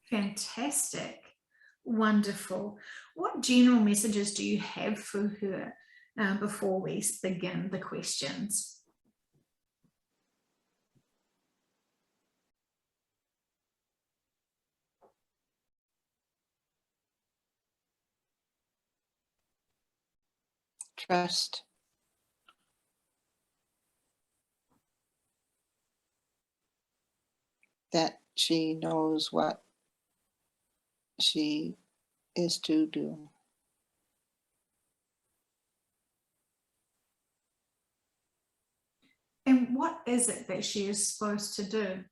Fantastic. Wonderful. What general messages do you have for her before we begin the questions? Trust. That she knows what she is to do. And what is it that she is supposed to do?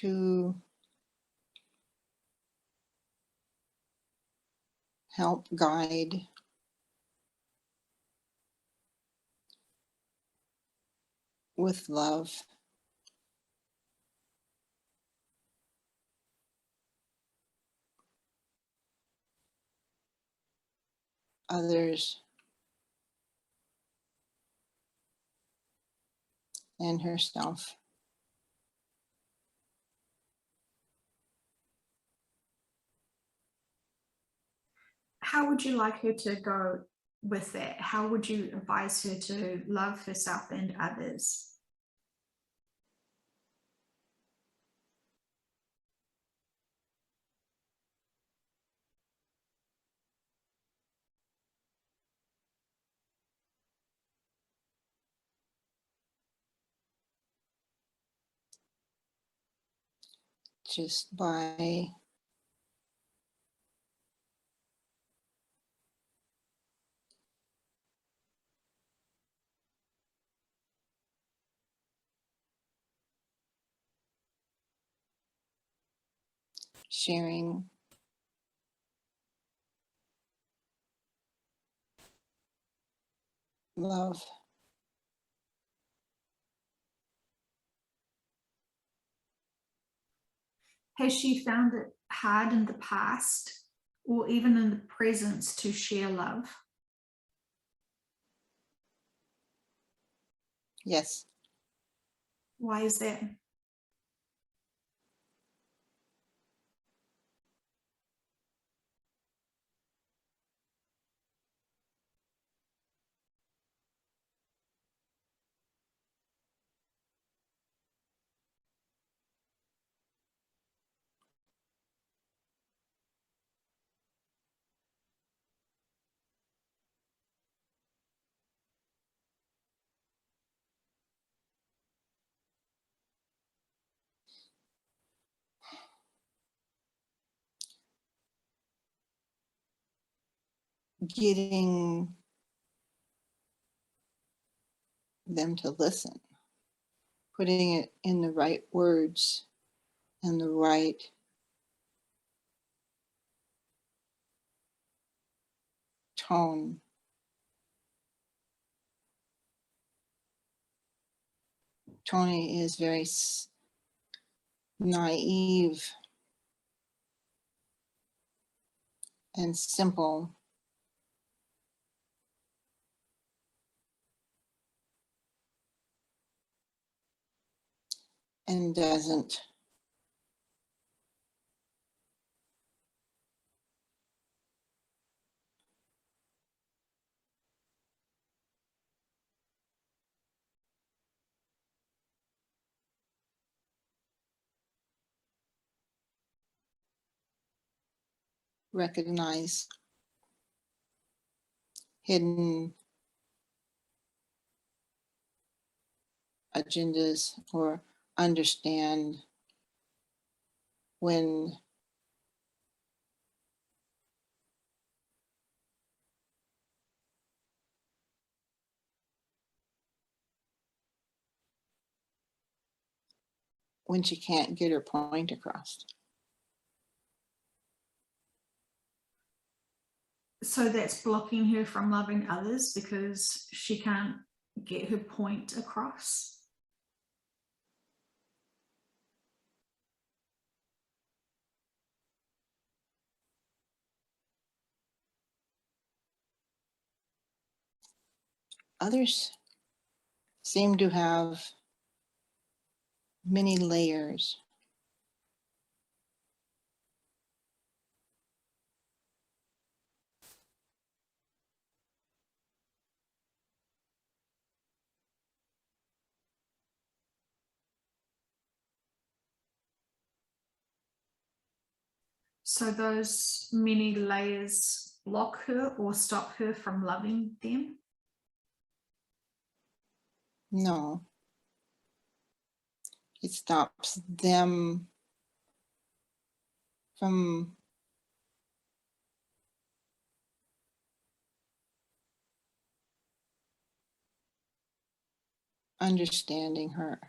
To help guide with love others and herself. How would you like her to go with that? How would you advise her to love herself and others? Just by sharing love. Has she found it hard in the past or even in the present to share love? Yes. Why is that? Getting them to listen, putting it in the right words and the right tone. Tony is very naive and simple. And doesn't recognize hidden agendas or understand when she can't get her point across. So that's blocking her from loving others because she can't get her point across. Others seem to have many layers. So those many layers block her or stop her from loving them? No, it stops them from understanding her.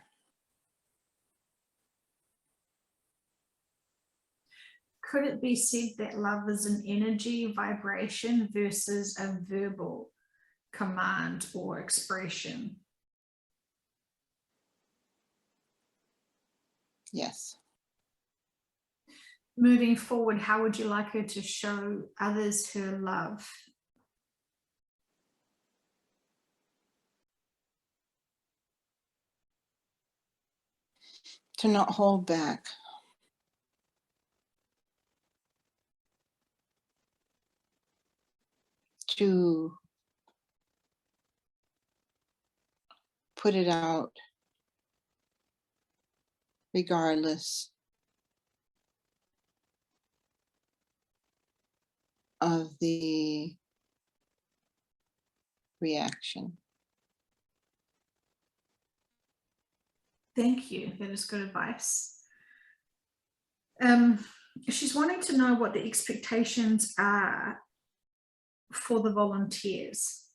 Could it be said that love is an energy vibration versus a verbal command or expression? Yes. Moving forward, how would you like her to show others her love? To not hold back. To put it out regardless of the reaction. Thank you. That is good advice. She's wanting to know what the expectations are for the volunteers.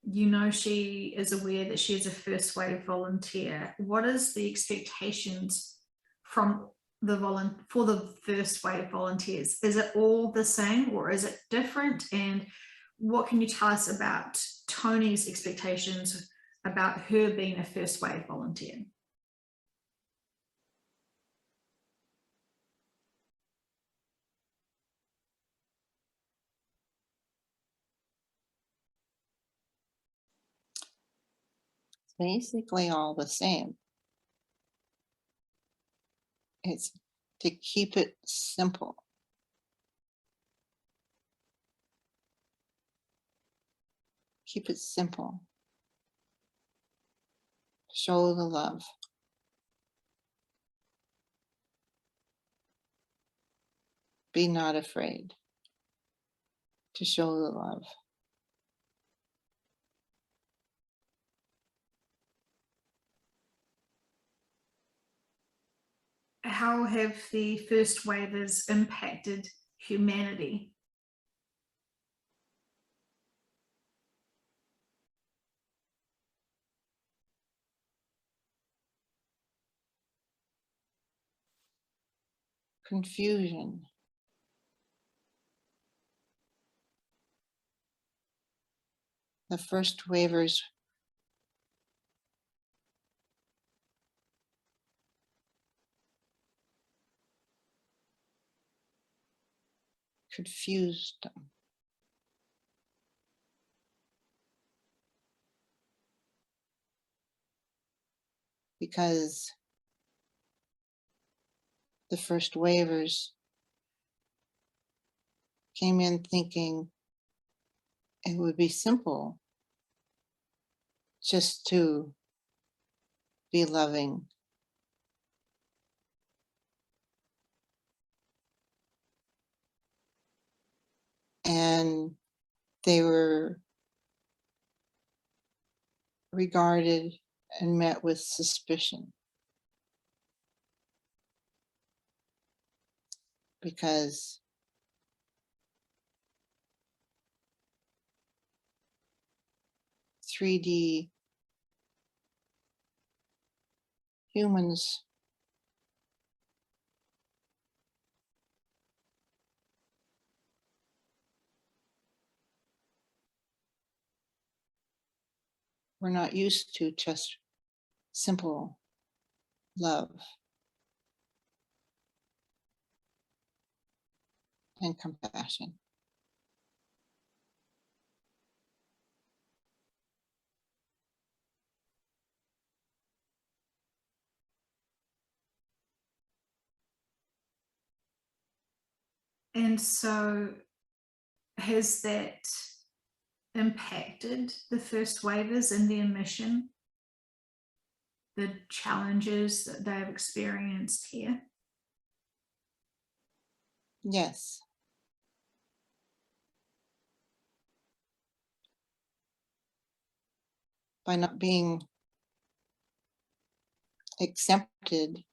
You know, she is aware that she is a first wave volunteer. What is the expectations from for the first wave volunteers? Is it all the same or is it different? And what can you tell us about Tony's expectations about her being a first wave volunteer? Basically all the same. It's to keep it simple. Keep it simple. Show the love. Be not afraid to show the love. How have the first waivers impacted humanity? Confusion. The first waivers confused them. Because the first waivers came in thinking it would be simple just to be loving. And they were regarded and met with suspicion because (3D) humans were not used to just simple love and compassion. And so has that impacted the first waivers in their mission, the challenges that they've experienced here? Yes. By not being accepted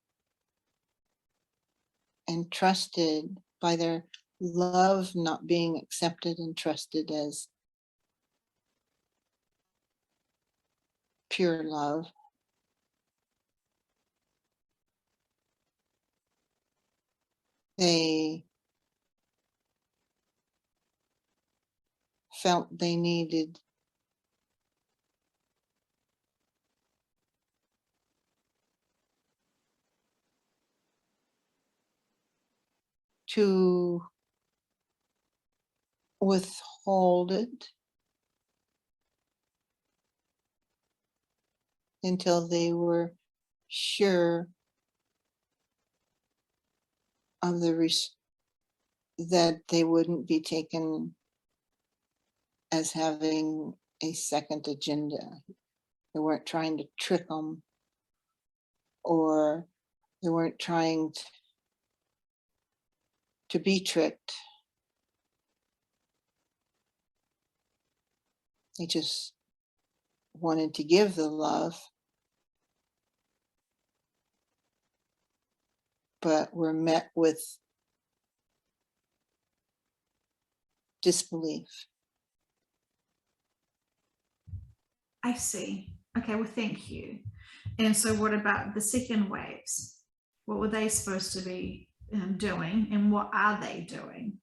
and trusted, by their love not being accepted and trusted as pure love, they felt they needed to withhold it until they were sure of that they wouldn't be taken as having a second agenda. They weren't trying to trick them, or they weren't trying to be tricked. They just wanted to give the love, but were met with disbelief. I see. Okay, well, thank you. And so what about the second waves? What were they supposed to be doing, and what are they doing?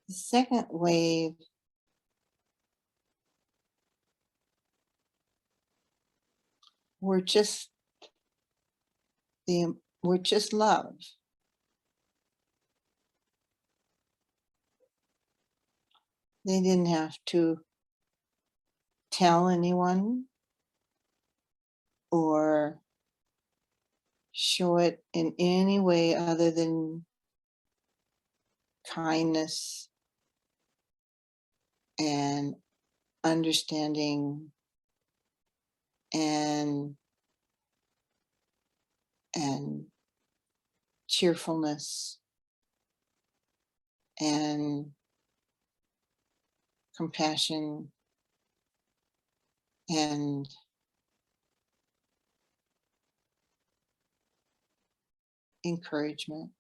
The second wave were just were just love. They didn't have to tell anyone or show it in any way other than kindness and understanding and and cheerfulness and compassion and encouragement.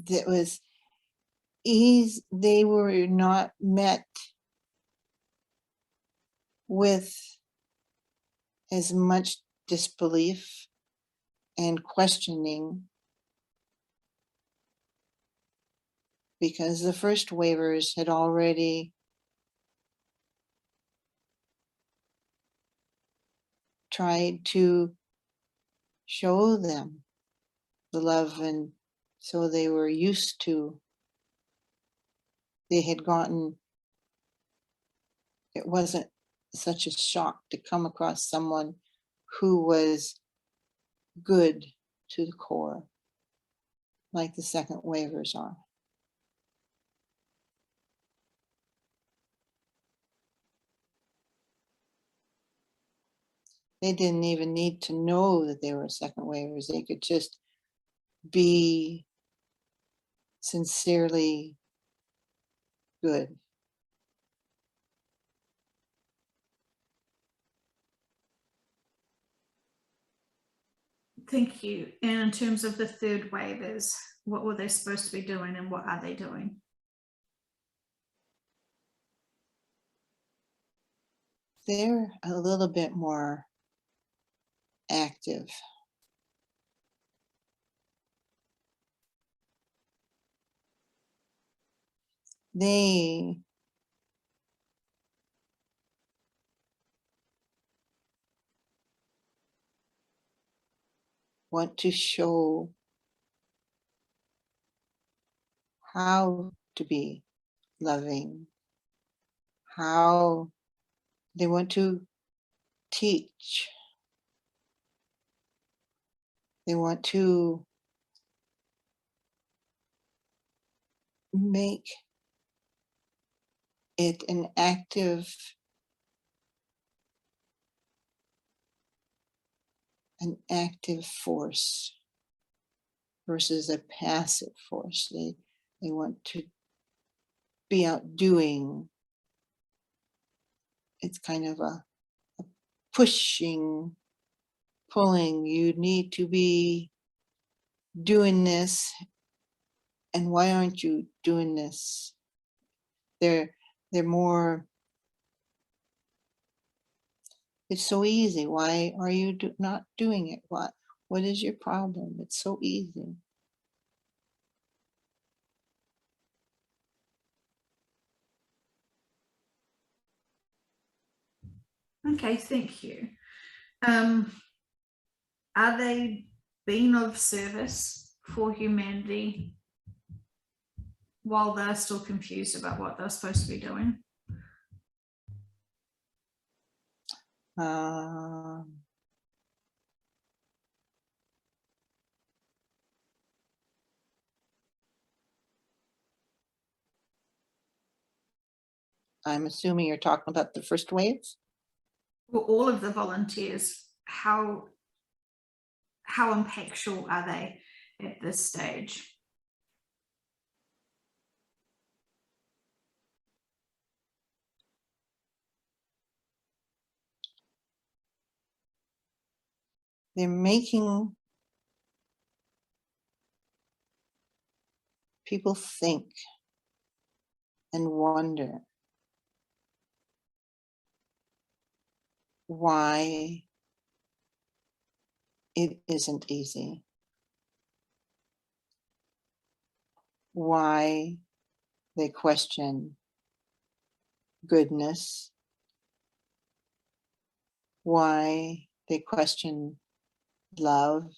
That was easy. They were not met with as much disbelief and questioning, because the first waivers had already tried to show them the love, and so they were used to, they had gotten, it wasn't such a shock to come across someone who was good to the core, like the second waivers are. They didn't even need to know that they were second waivers. They could just be sincerely good. Thank you. And in terms of the third waivers, what were they supposed to be doing, and what are they doing? They're a little bit more active. They want to show how to be loving, how They want to teach. They want to make it an active force versus a passive force. They want to be out doing. It's kind of a pushing, pulling. You need to be doing this, and why aren't you doing this? They're more. It's so easy. Why are you not doing it? What is your problem? It's so easy. Okay, thank you. Are they being of service for humanity while they're still confused about what they're supposed to be doing? Um, I'm assuming you're talking about the first waves. Well, all of the volunteers, how impactful are they at this stage? They're making people think and wonder why it isn't easy, why they question goodness, why they question love,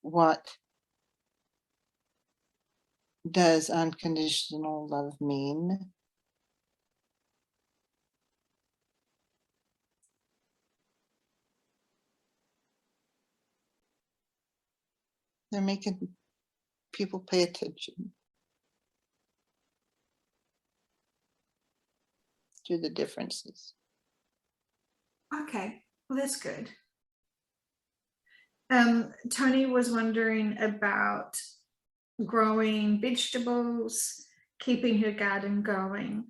what does unconditional love mean? They're making people pay attention to the differences. Okay, well, that's good. Tony was wondering about growing vegetables, keeping her garden going.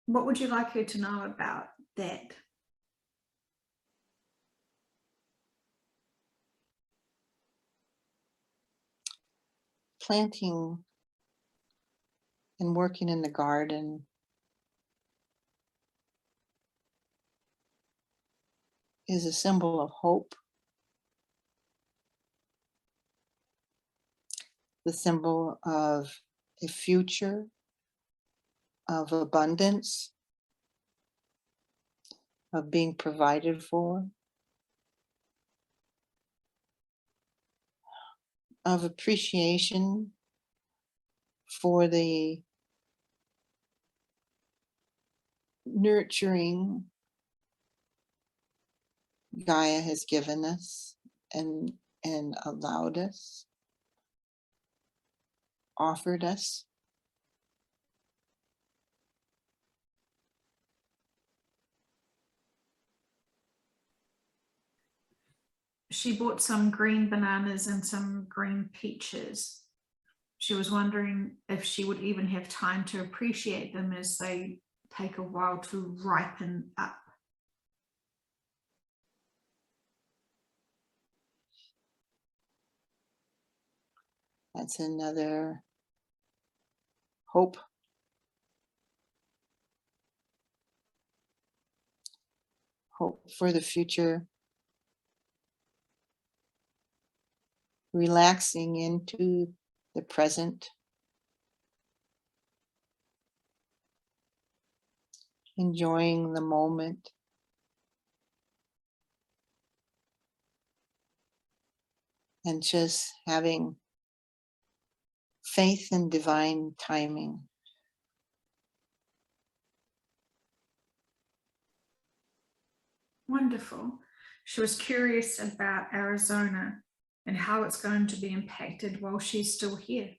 What would you like her to know about that? Planting and working in the garden is a symbol of hope, the symbol of a future of abundance, of being provided for, of appreciation for the nurturing Gaia has given us and allowed us, offered us. She bought some green bananas and some green peaches. She was wondering if she would even have time to appreciate them as they take a while to ripen up. That's another hope. Hope for the future. Relaxing into the present. Enjoying the moment. And just having faith in divine timing. Wonderful. She was curious about Arizona and how it's going to be impacted while she's still here.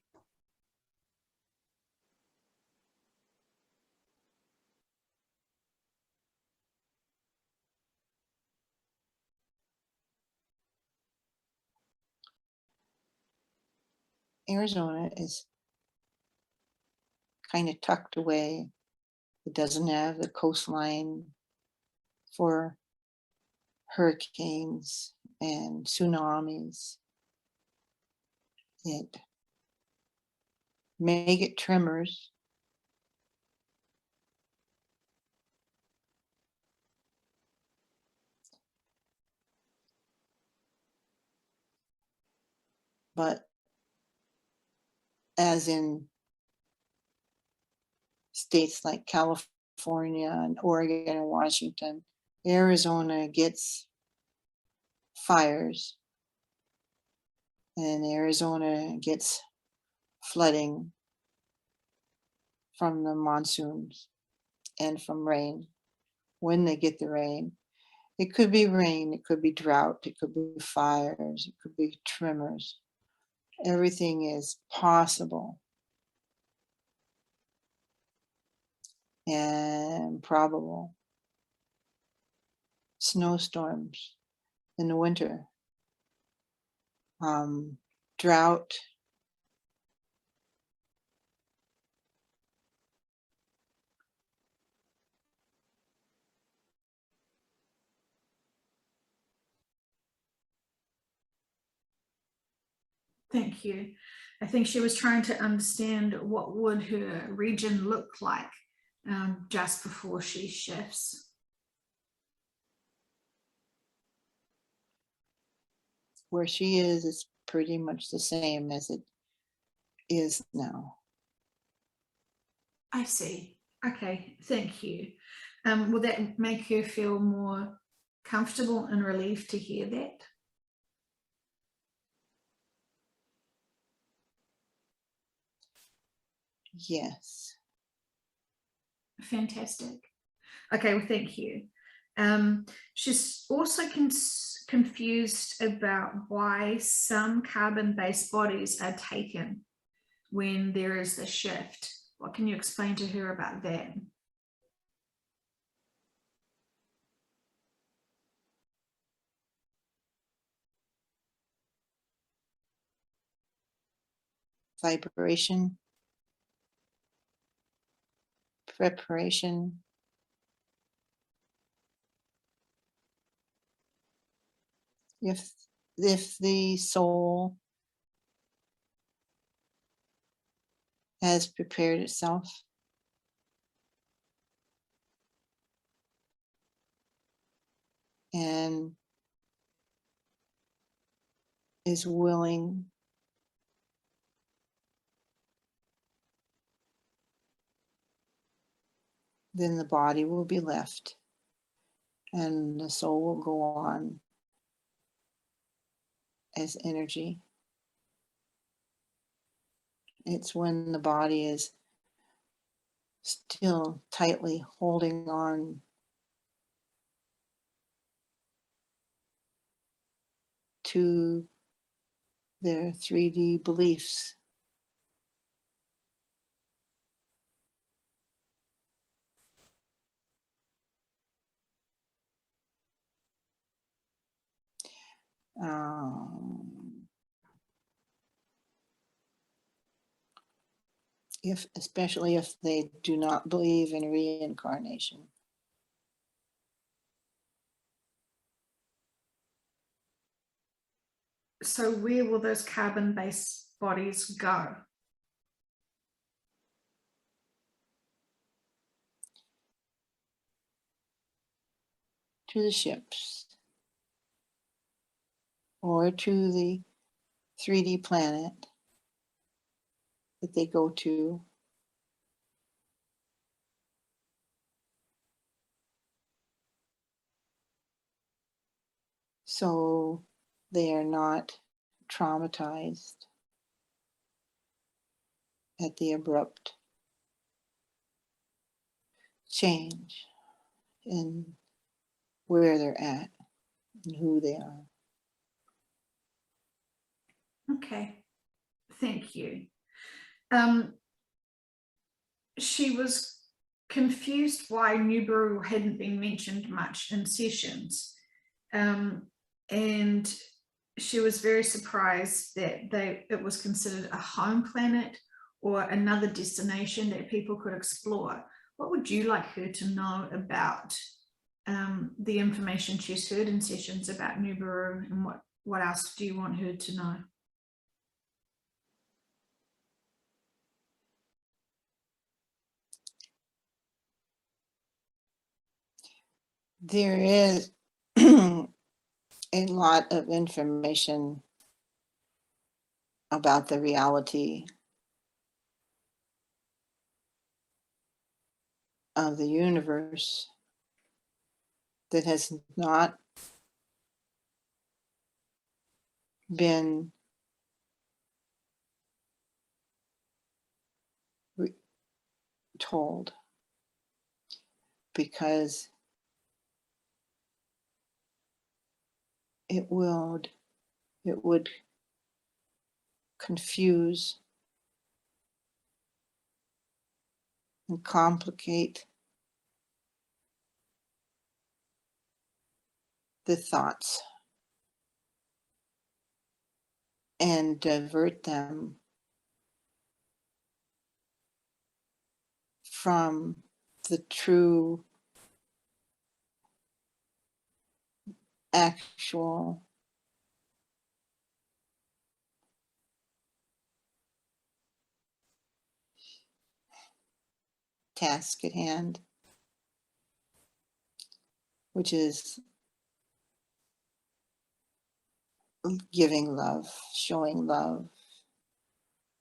Arizona is kind of tucked away. It doesn't have the coastline for hurricanes and tsunamis. It may get tremors, but as in states like California and Oregon and Washington, Arizona gets fires and Arizona gets flooding from the monsoons and from rain. When they get the rain, it could be rain, it could be drought, it could be fires, it could be tremors. Everything is possible and probable. Snowstorms in the winter, drought, Thank you. I think she was trying to understand what would her region look like just before she shifts. where she is, it's pretty much the same as it is now. I see. Okay, thank you. Will that make her feel more comfortable and relieved to hear that? Yes. Fantastic. Okay, well, thank you. She's also confused about why some carbon-based bodies are taken when there is the shift. What can you explain to her about that? Vibration, preparation, if the soul has prepared itself and is willing then the body will be left and the soul will go on as energy. It's when the body is still tightly holding on to their 3D beliefs. Especially if they do not believe in reincarnation. So where will those carbon-based bodies go? To the ships or to the 3D planet that they go to. So they are not traumatized at the abrupt change in where they're at and who they are. Okay, thank you. She was confused why Nibiru hadn't been mentioned much in sessions. And she was very surprised that it was considered a home planet or another destination that people could explore. What would you like her to know about the information she's heard in sessions about Nibiru, and what else do you want her to know? There is a lot of information about the reality of the universe that has not been told, because it would confuse and complicate the thoughts and divert them from the true, actual task at hand, which is giving love, showing love,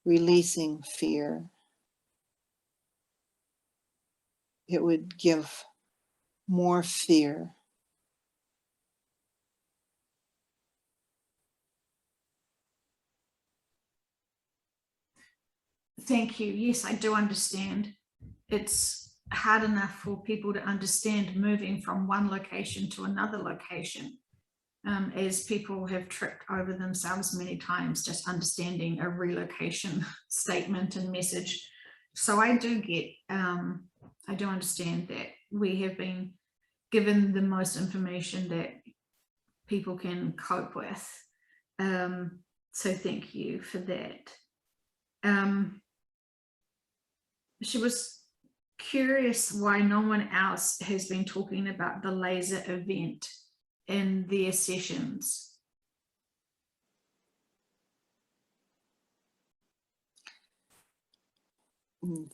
releasing fear. It would give more fear. Thank you. Yes, I do understand. It's hard enough for people to understand moving from one location to another location, as people have tripped over themselves many times just understanding a relocation statement and message. So I do I do understand that we have been given the most information that people can cope with. So thank you for that. She was curious why no one else has been talking about the laser event in their sessions.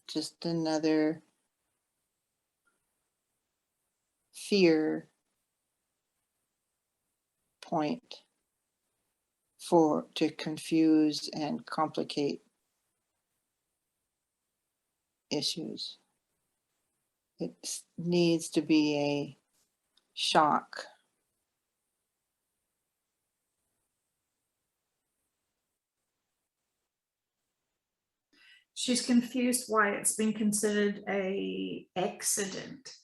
Just another fear point to confuse and complicate issues. It needs to be a shock. She's confused why it's been considered an accident.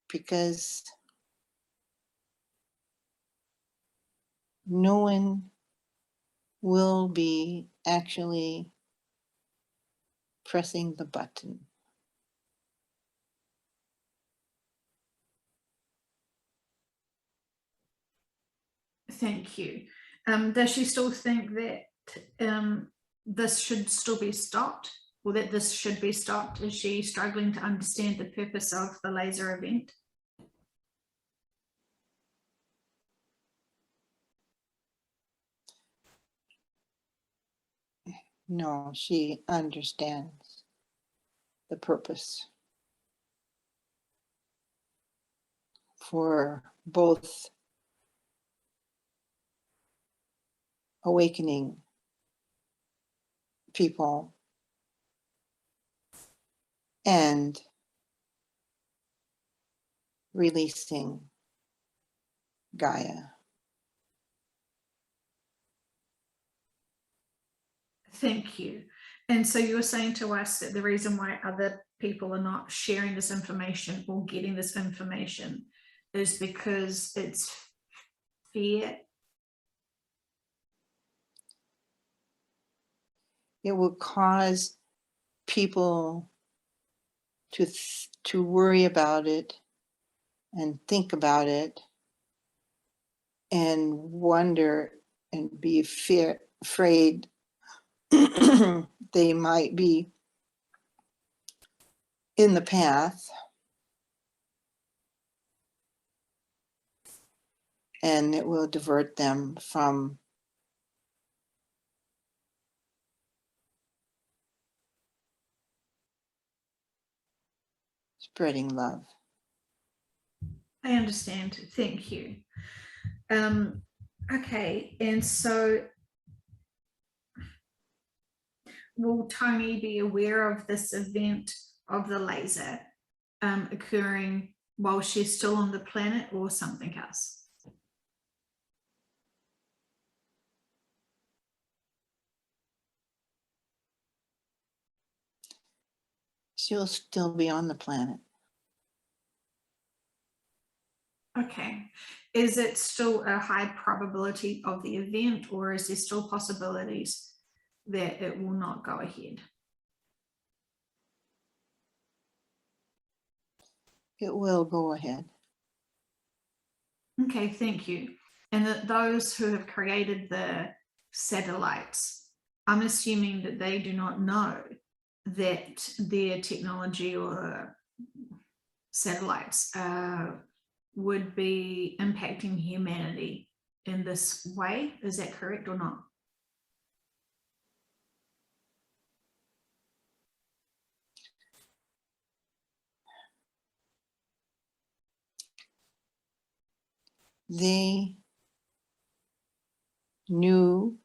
Because no one will be actually pressing the button. Thank you. Does she still think that this should still be stopped, or that this should be stopped? Is she struggling to understand the purpose of the laser event? No, she understands the purpose for both awakening people and releasing Gaia. Thank you. And so you're saying to us that the reason why other people are not sharing this information or getting this information is because it's fear. It will cause people to worry about it and think about it and wonder and be afraid they might be in the path, and it will divert them from spreading love. I understand. Thank you. Okay, and so will Tony be aware of this event of the laser occurring while she's still on the planet, or something else? She'll still be on the planet. Okay. Is it still a high probability of the event, or is there still possibilities that it will not go ahead? It will go ahead. Okay, thank you. And that those who have created the satellites, I'm assuming that they do not know that their technology or satellites would be impacting humanity in this way. Is that correct or not? They knew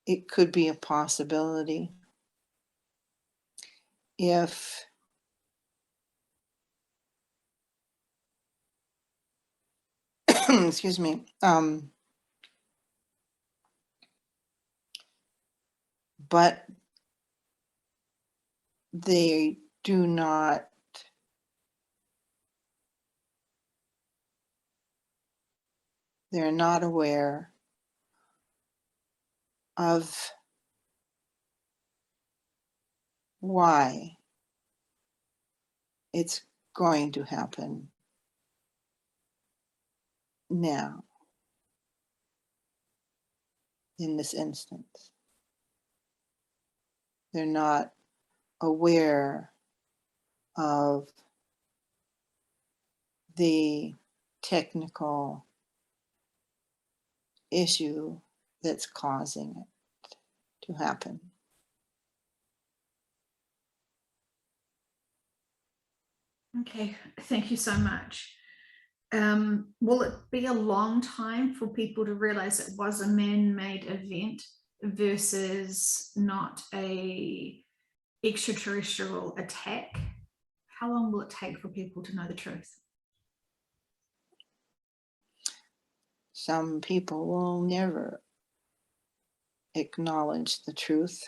it could be a possibility if excuse me, but they do not they're not aware of why it's going to happen now, in this instance. They're not aware of the technical issue that's causing it to happen. Okay, thank you so much. Will it be a long time for people to realize it was a man-made event versus not a extraterrestrial attack? How long will it take for people to know the truth? Some people will never acknowledge the truth.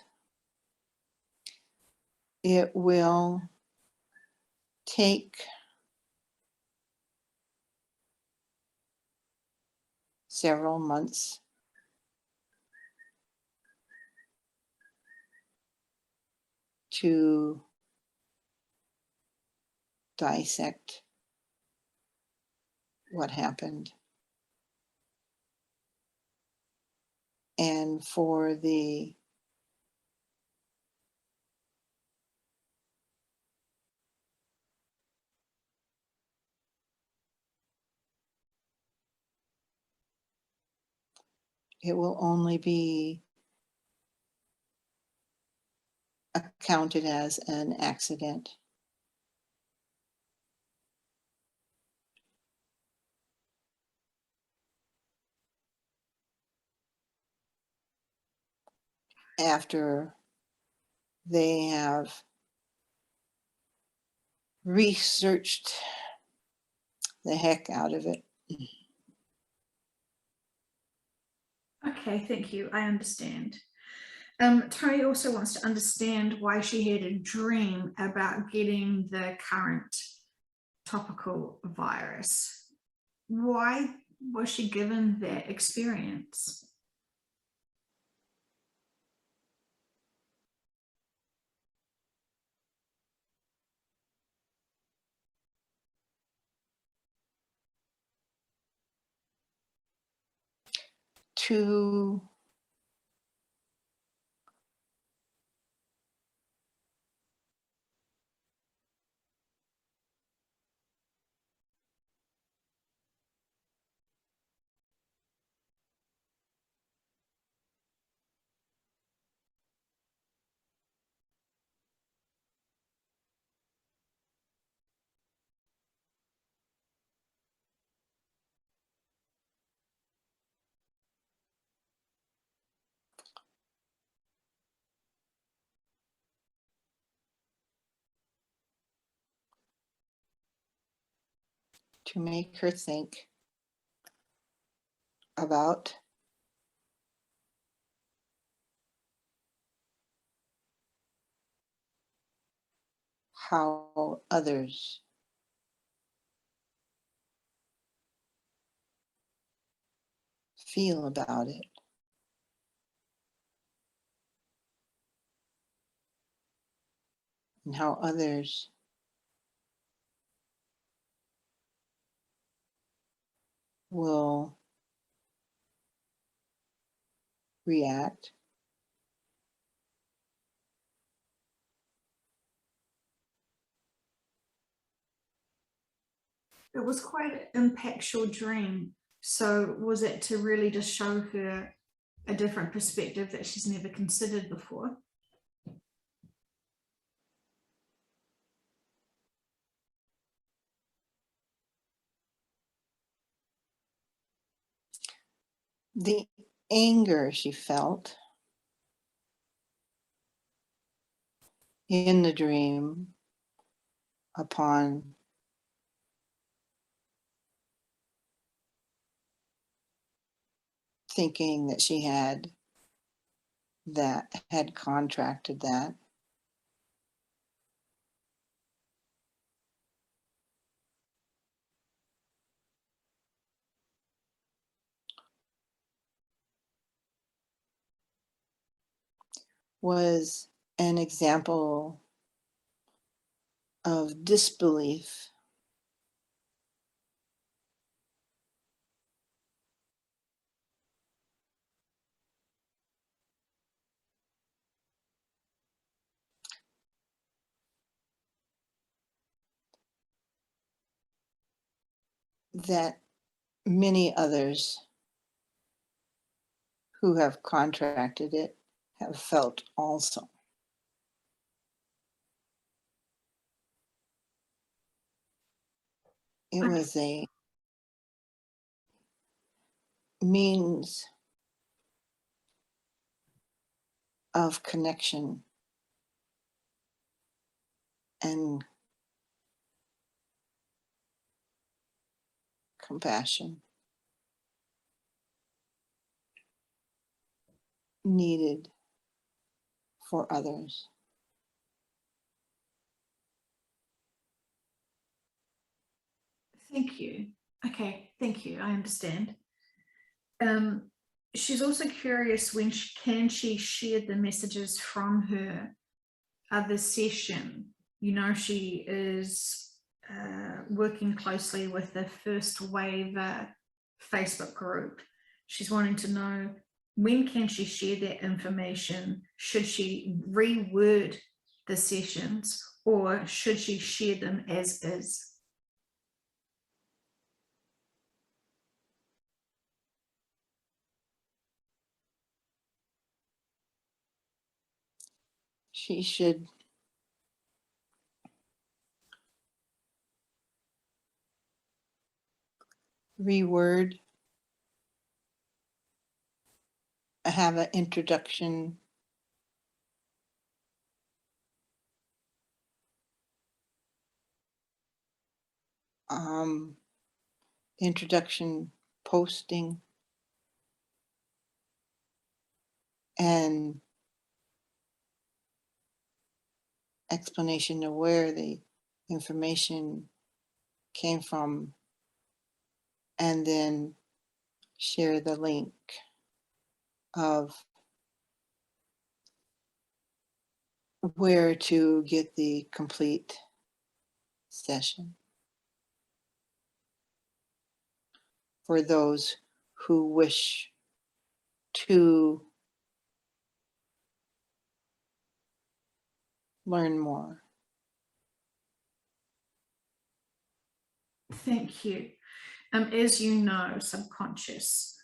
It will take several months to dissect what happened, and for the it will only be accounted as an accident. After they have researched the heck out of it. Okay, thank you. I understand. Tony also wants to understand why she had a dream about getting the current topical virus. Why was she given that experience? To make her think about how others feel about it. And how others will react. It was quite an impactful dream. So was it to really just show her a different perspective that she's never considered before? The anger she felt in the dream upon thinking that she had contracted that, was an example of disbelief that many others who have contracted it have felt also. It was a means of connection and compassion needed for others. Thank you. Okay, thank you. I understand. She's also curious when she shared the messages from her other session. You know, she is working closely with the First Wave Facebook group. She's wanting to know, when can she share that information? Should she reword the sessions, or should she share them as is? She should reword, have an introduction, introduction posting, and explanation of where the information came from, and then share the link of where to get the complete session for those who wish to learn more. Thank you. As you know, subconscious,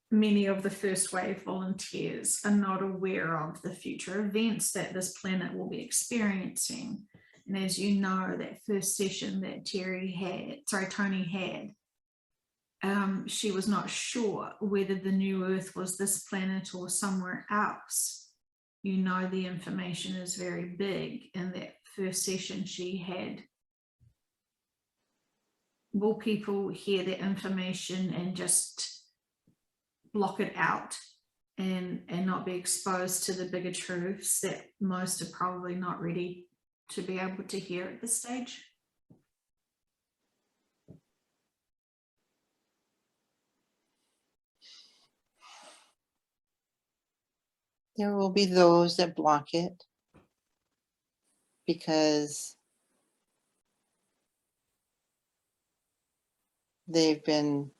many of the first wave volunteers are not aware of the future events that this planet will be experiencing. And as you know, that first session that Tony had, she was not sure whether the new Earth was this planet or somewhere else. You know, the information is very big. In that first session she had, will people hear the information and just block it out and not be exposed to the bigger truths that most are probably not ready to be able to hear at this stage? There will be those that block it because they've been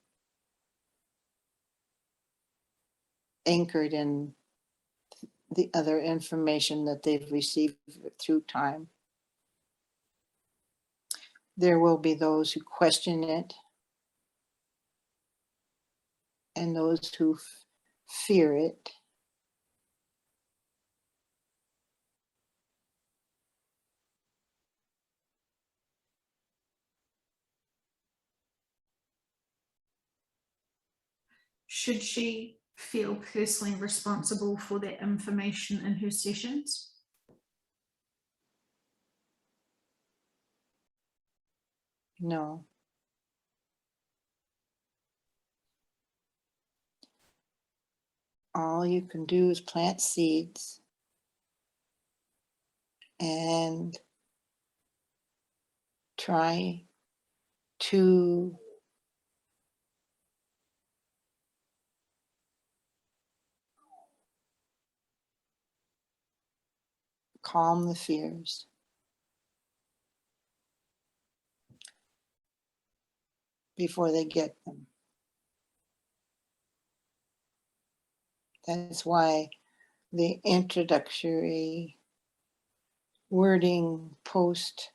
anchored in the other information that they've received through time. There will be those who question it and those who fear it. Should she feel personally responsible for that information in her sessions? No. All you can do is plant seeds and try to calm the fears. Before they get them. That's why the introductory wording post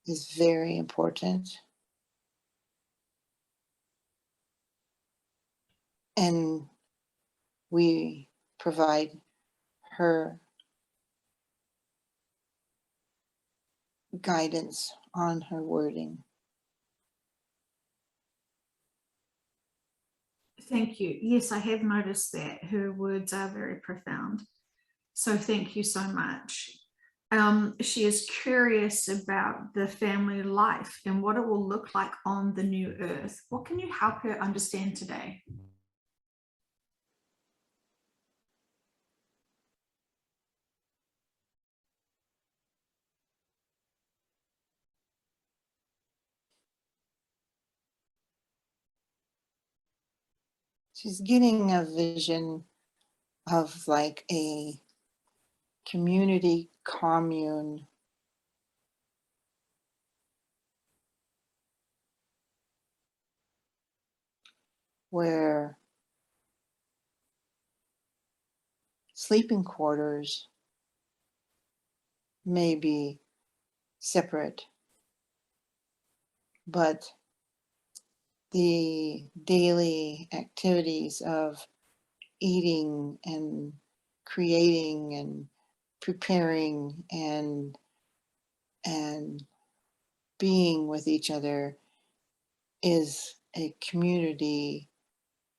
is very important. And we provide her guidance on her wording. Thank you. Yes, I have noticed that her words are very profound. So thank you so much. She is curious about the family life and what it will look like on the new Earth. What can you help her understand today? She's getting a vision of like a community commune where sleeping quarters may be separate, but the daily activities of eating and creating and preparing and being with each other is a community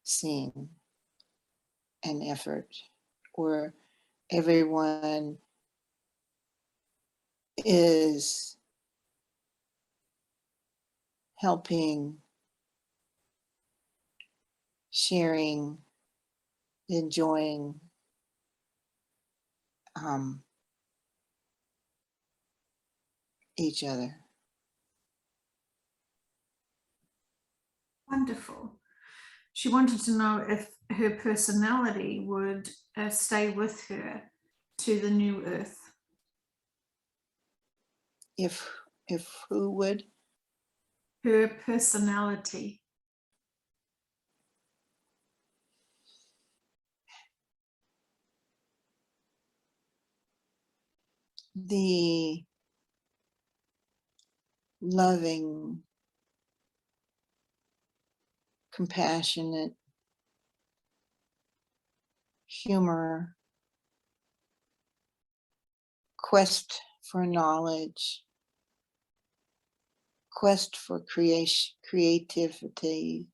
scene and effort where everyone is helping, sharing, enjoying, each other. Wonderful. She wanted to know if her personality would stay with her to the new earth. If who would? Her personality. The loving, compassionate, humor, quest for knowledge, quest for creativity,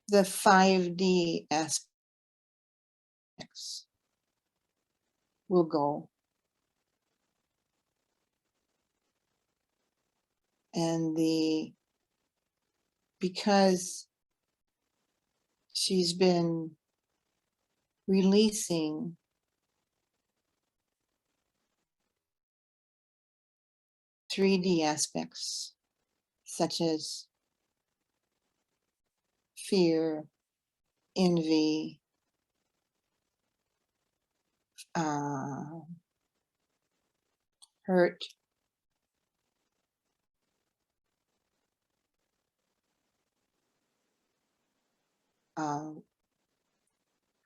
the 5D aspects will go. And because she's been releasing (3D) aspects such as fear, envy, hurt,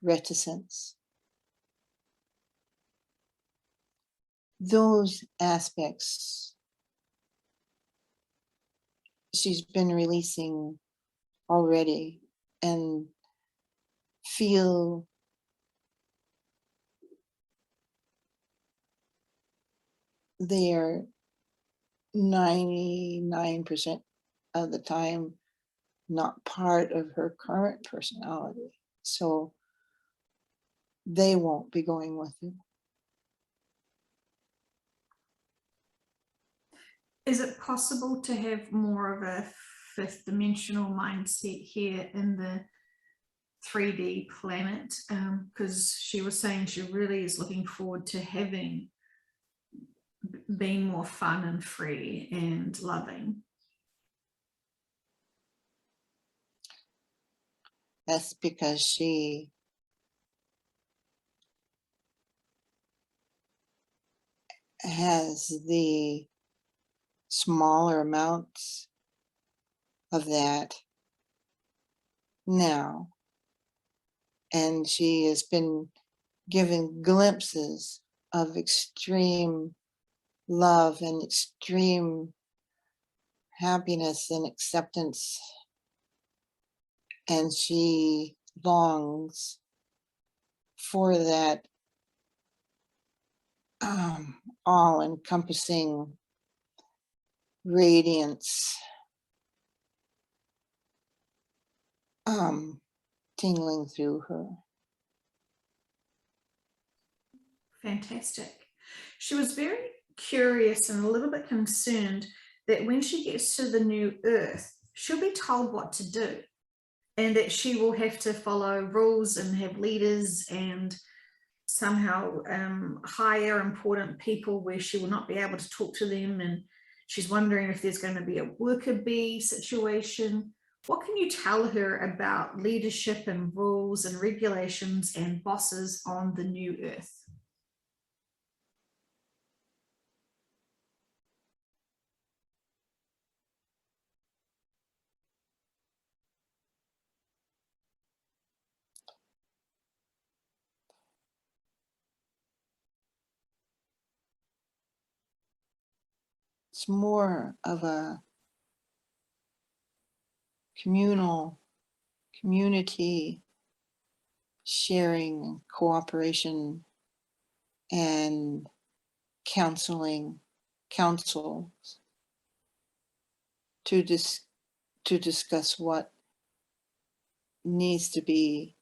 reticence. Those aspects she's been releasing already, and feel they're 99% of the time not part of her current personality. So they won't be going with it. Is it possible to have more of a fifth dimensional mindset here in the 3D planet? Because she was saying she really is looking forward to having being more fun and free and loving. That's because she has the smaller amounts of that now. And she has been given glimpses of extreme love and extreme happiness and acceptance. And she longs for that all-encompassing radiance tingling through her. Fantastic. She was very curious and a little bit concerned that when she gets to the new earth, she'll be told what to do, and that she will have to follow rules and have leaders and somehow hire important people where she will not be able to talk to them. And she's wondering if there's going to be a worker bee situation. What can you tell her about leadership and rules and regulations and bosses on the new earth? It's more of a community sharing, cooperation, and counsels to discuss what needs to be,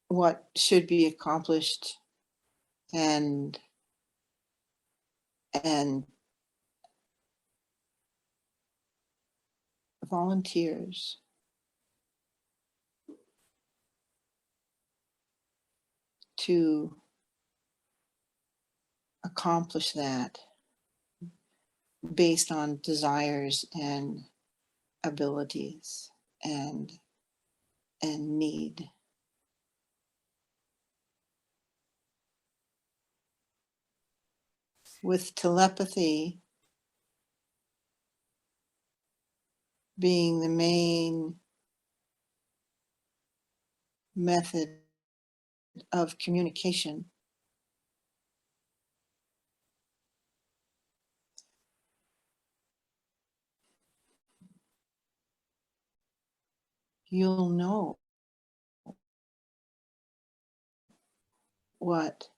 what should be accomplished, and volunteers to accomplish that. based on desires and abilities and need. With telepathy being the main method of communication, you'll know what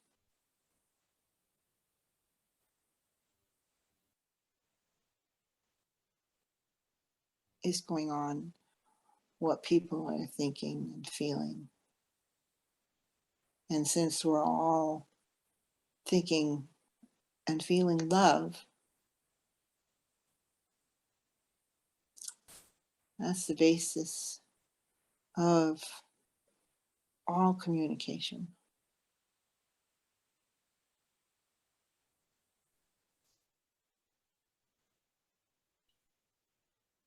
is going on, what people are thinking and feeling. And since we're all thinking and feeling love, that's the basis of all communication.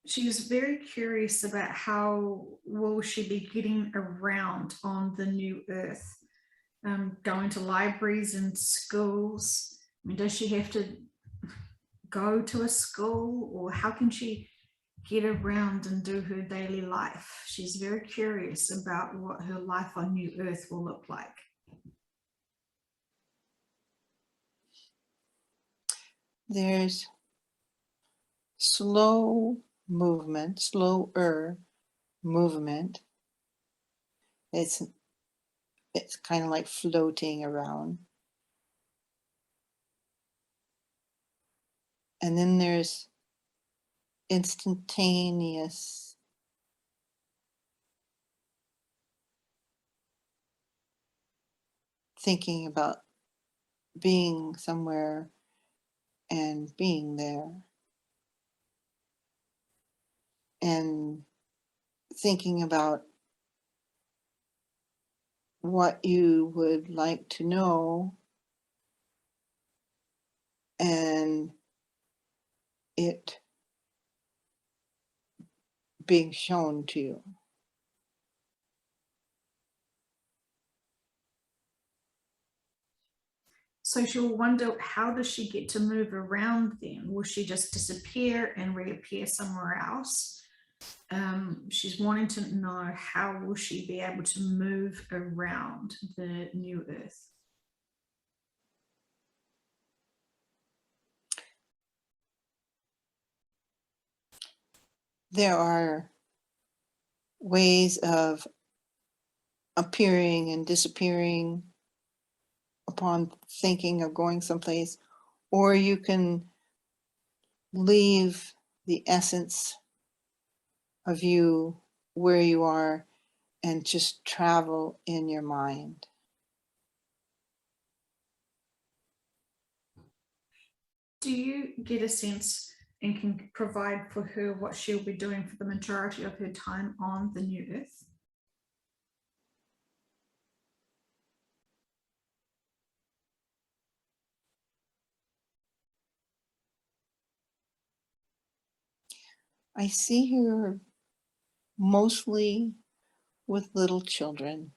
She was very curious about how will she be getting around on the new earth, going to libraries and schools. I mean, does she have to go to a school, or how can she get around and do her daily life? She's very curious about what her life on new earth will look like. There's slower movement. It's kind of like floating around. And then there's instantaneous thinking about being somewhere and being there, and thinking about what you would like to know and it being shown to you. So she'll wonder, how does she get to move around then? Will she just disappear and reappear somewhere else? She's wanting to know, how will she be able to move around the new earth? There are ways of appearing and disappearing upon thinking of going someplace, or you can leave the essence of you where you are and just travel in your mind. Do you get a sense and can provide for her what she'll be doing for the majority of her time on the new earth? I see her mostly with little children.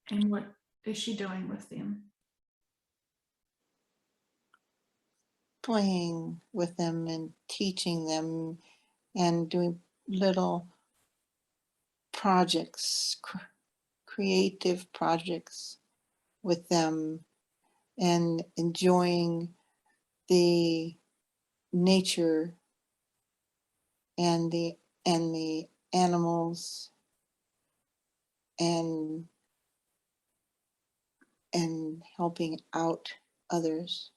And what is she doing with them? Playing with them and teaching them and doing little projects, creative projects with them, and enjoying the nature and the animals and helping out others.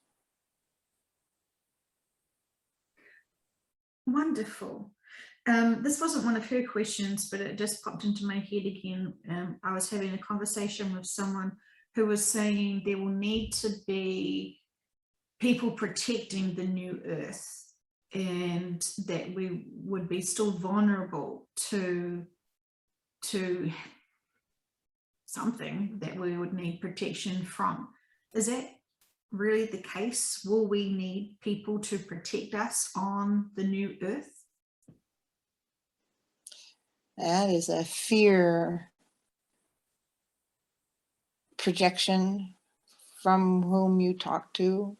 Wonderful. This wasn't one of her questions, but it just popped into my head again. I was having a conversation with someone who was saying there will need to be people protecting the new earth, and that we would be still vulnerable to something that we would need protection from. Is that really the case? Will we need people to protect us on the new earth? That is a fear projection from whom you talk to.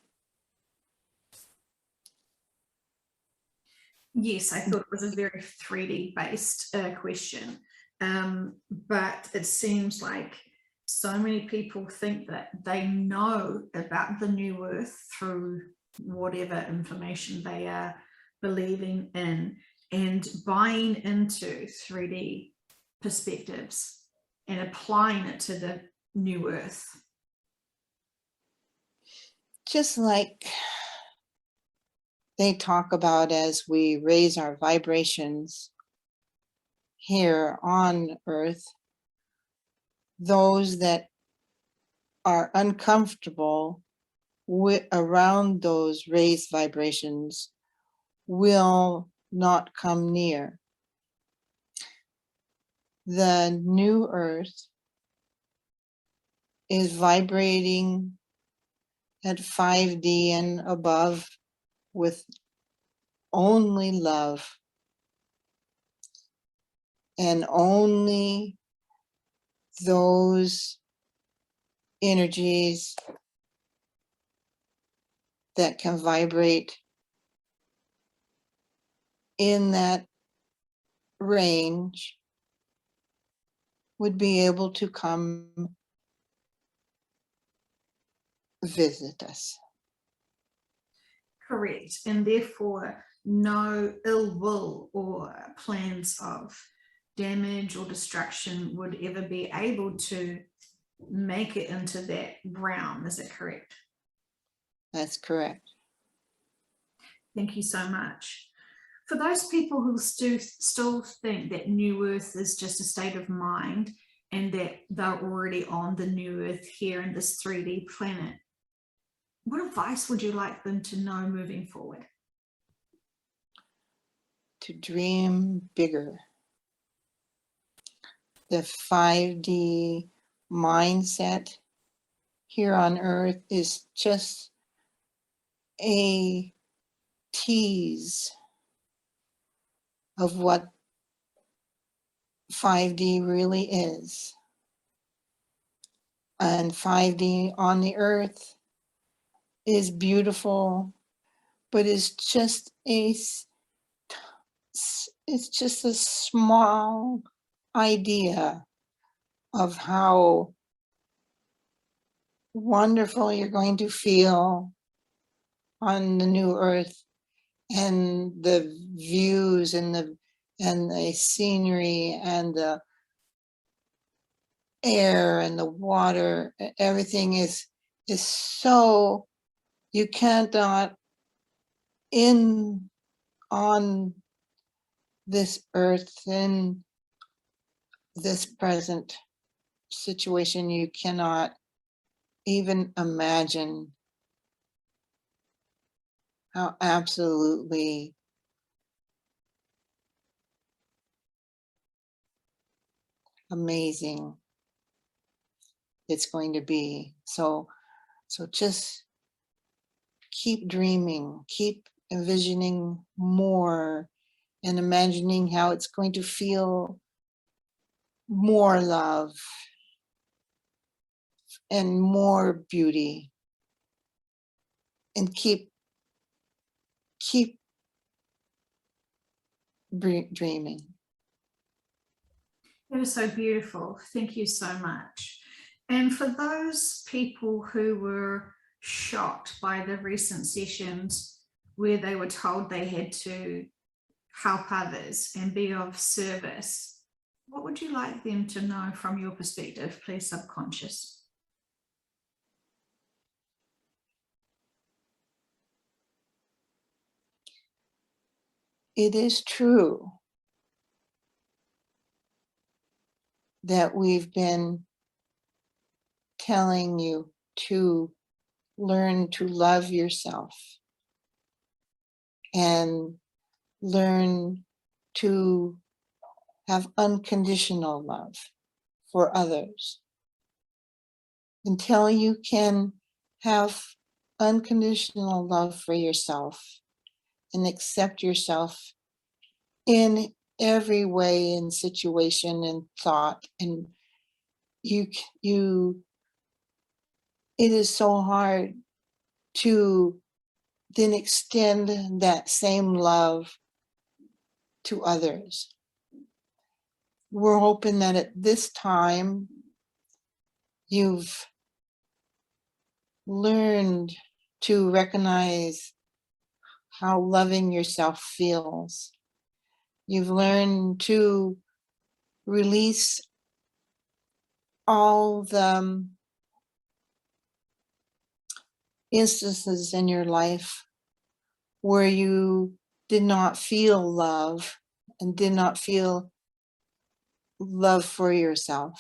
Yes, I thought it was a very 3D based question, but it seems like so many people think that they know about the new earth through whatever information they are believing in and buying into 3D perspectives and applying it to the new earth. Just like they talk about as we raise our vibrations here on earth, those that are uncomfortable around those raised vibrations will not come near. The new earth is vibrating at 5D and above with only love, and only those energies that can vibrate in that range would be able to come visit us. Correct. And therefore, no ill will or plans of damage or destruction would ever be able to make it into that realm. Is it correct? That's correct. Thank you so much. For those people who still think that New Earth is just a state of mind and that they're already on the New Earth here in this 3D planet, what advice would you like them to know moving forward? To dream bigger. The 5D mindset here on earth is just a tease of what 5D really is. And 5D on the earth is beautiful, but it's just a small idea of how wonderful you're going to feel on the new earth, and the views and the scenery and the air and the water. Everything is so, you cannot on this earth, in this present situation, you cannot even imagine how absolutely amazing it's going to be. So just keep dreaming, keep envisioning more, and imagining how it's going to feel more love and more beauty, and keep dreaming. That is so beautiful. Thank you so much. And for those people who were shocked by the recent sessions where they were told they had to help others and be of service, what would you like them to know from your perspective, please, subconscious? It is true that we've been telling you to learn to love yourself and learn to have unconditional love for others. until you can have unconditional love for yourself and accept yourself in every way and situation and thought. And you it is so hard to then extend that same love to others. We're hoping that at this time you've learned to recognize how loving yourself feels. You've learned to release all the instances in your life where you did not feel love and did not feel love for yourself.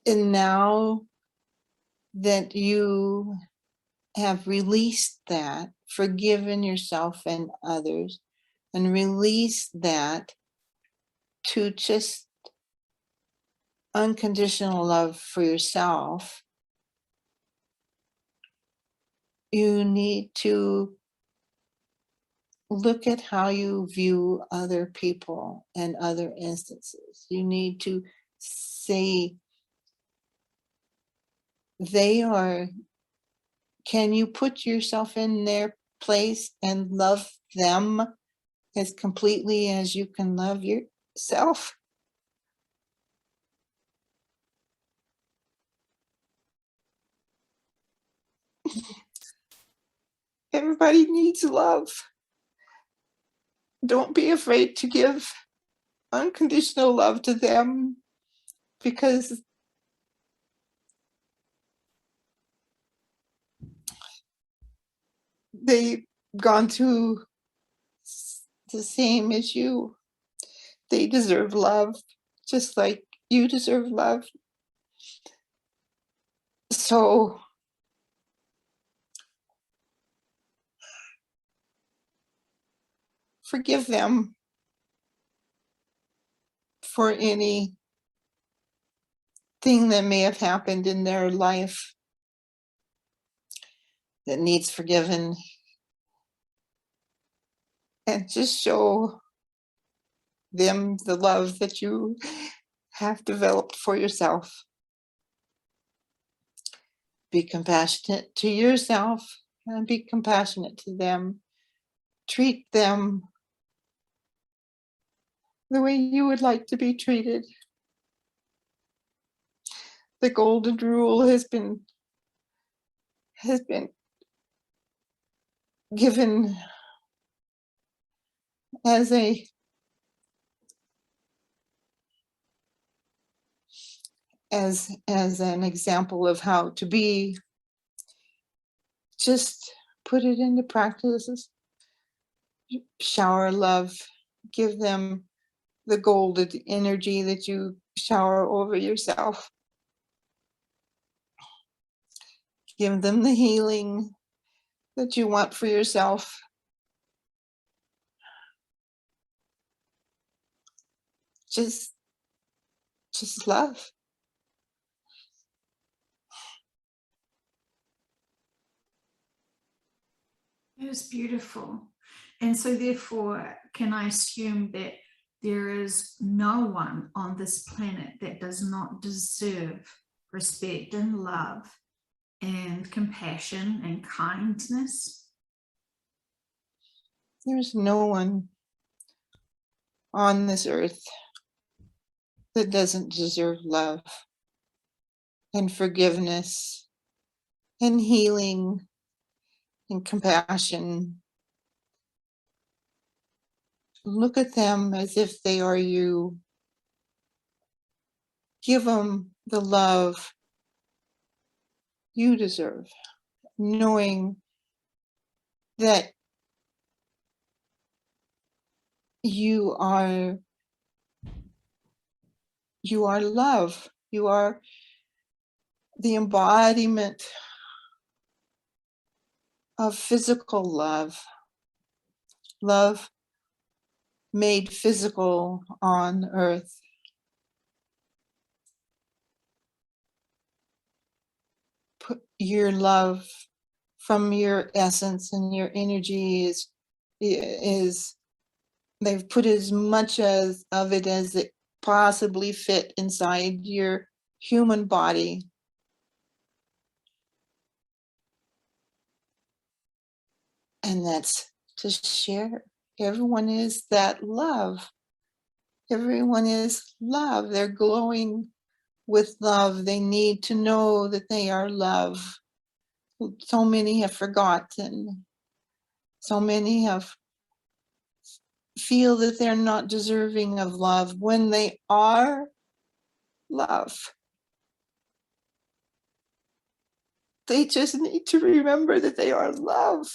And now that you have released that, forgiven yourself and others, and released that to just unconditional love for yourself, you need to look at how you view other people and other instances. You need to say, can you put yourself in their place and love them as completely as you can love yourself? Everybody needs love. Don't be afraid to give unconditional love to them, because they've gone through the same as you. They deserve love just like you deserve love. So forgive them for anything that may have happened in their life that needs forgiven, and just show them the love that you have developed for yourself. Be compassionate to yourself and be compassionate to them. Treat them the way you would like to be treated. The golden rule has been given as an example of how to be. Just put it into practice. Shower love. Give them the golden energy that you shower over yourself. Give them the healing that you want for yourself. Just love. It was beautiful. And so therefore, can I assume that there is no one on this planet that does not deserve respect and love and compassion and kindness? There's no one on this earth that doesn't deserve love and forgiveness and healing and compassion. Look at them as if they are you. Give them the love you deserve, knowing that you are love. You are the embodiment of physical love. Love made physical on earth. your love from your essence and your energy is they've put as much as of it as it possibly fit inside your human body. And that's to share. Everyone is that love. Everyone is love. They're glowing with love. They need to know that they are love. So many have forgotten. So many have feel that they're not deserving of love when they are love. They just need to remember that they are love.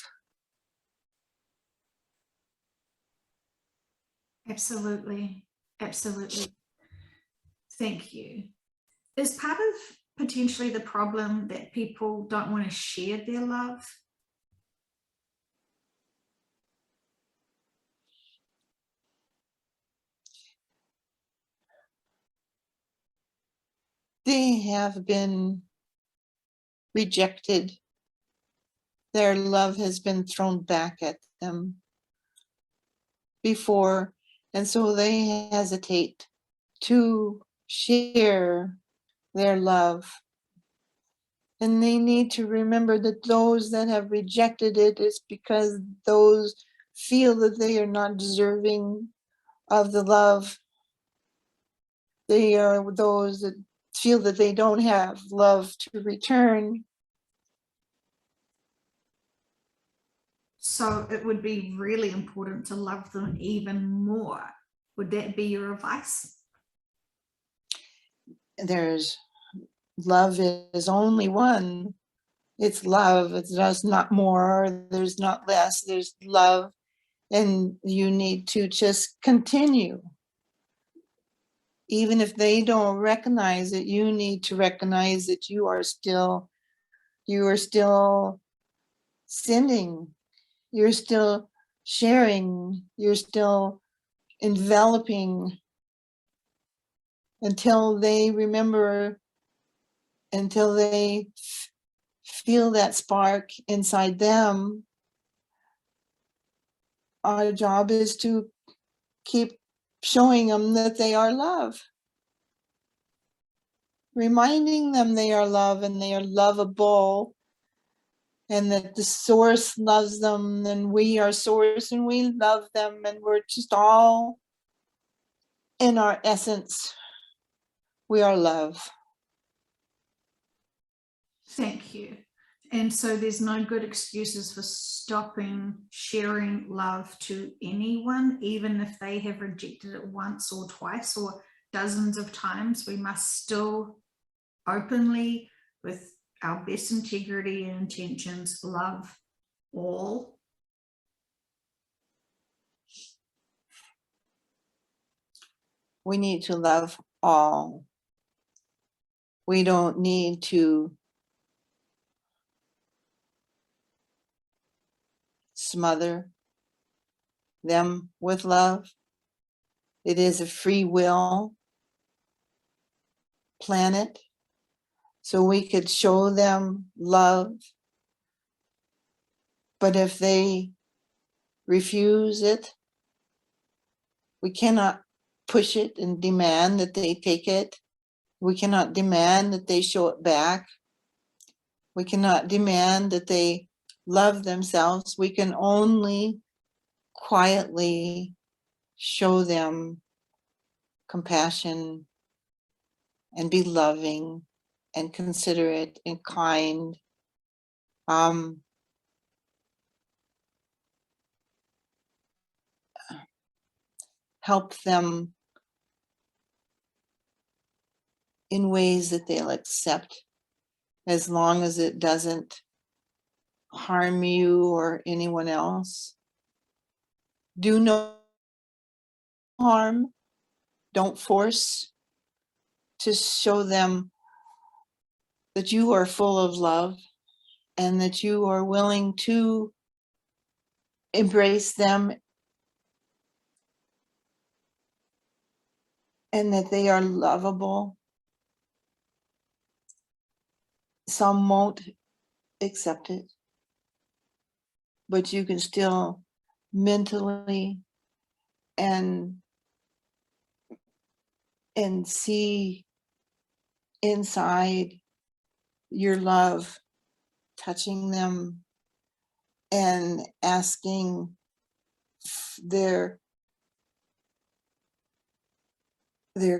Absolutely. Absolutely. Thank you. Is part of potentially the problem that people don't want to share their love? They have been rejected. Their love has been thrown back at them before, and so they hesitate to share their love. And they need to remember that those that have rejected it is because those feel that they are not deserving of the love. They are those that feel that they don't have love to return. So it would be really important to love them even more. Would that be your advice? There's love is only one. It's love. It's just not more. There's not less. There's love. And you need to just continue. Even if they don't recognize it, you need to recognize that you are still sending, you're still sharing, you're still enveloping until they remember, until they feel that spark inside them. Our job is to keep showing them that they are love, reminding them they are love and they are lovable, and that the source loves them and we are source and we love them, and we're just all in our essence. We are love. Thank you. And so there's no good excuses for stopping sharing love to anyone, even if they have rejected it once or twice or dozens of times. We must still openly, with our best integrity and intentions, love all. We need to love all. We don't need to smother them with love. It is a free will planet, so we could show them love. But if they refuse it, we cannot push it and demand that they take it. We cannot demand that they show it back. We cannot demand that they love themselves. We can only quietly show them compassion and be loving and considerate and kind. Help them in ways that they'll accept, as long as it doesn't harm you or anyone else. Do no harm. Don't force, to show them that you are full of love and that you are willing to embrace them and that they are lovable. Some won't accept it, but you can still mentally and see inside your love touching them and asking their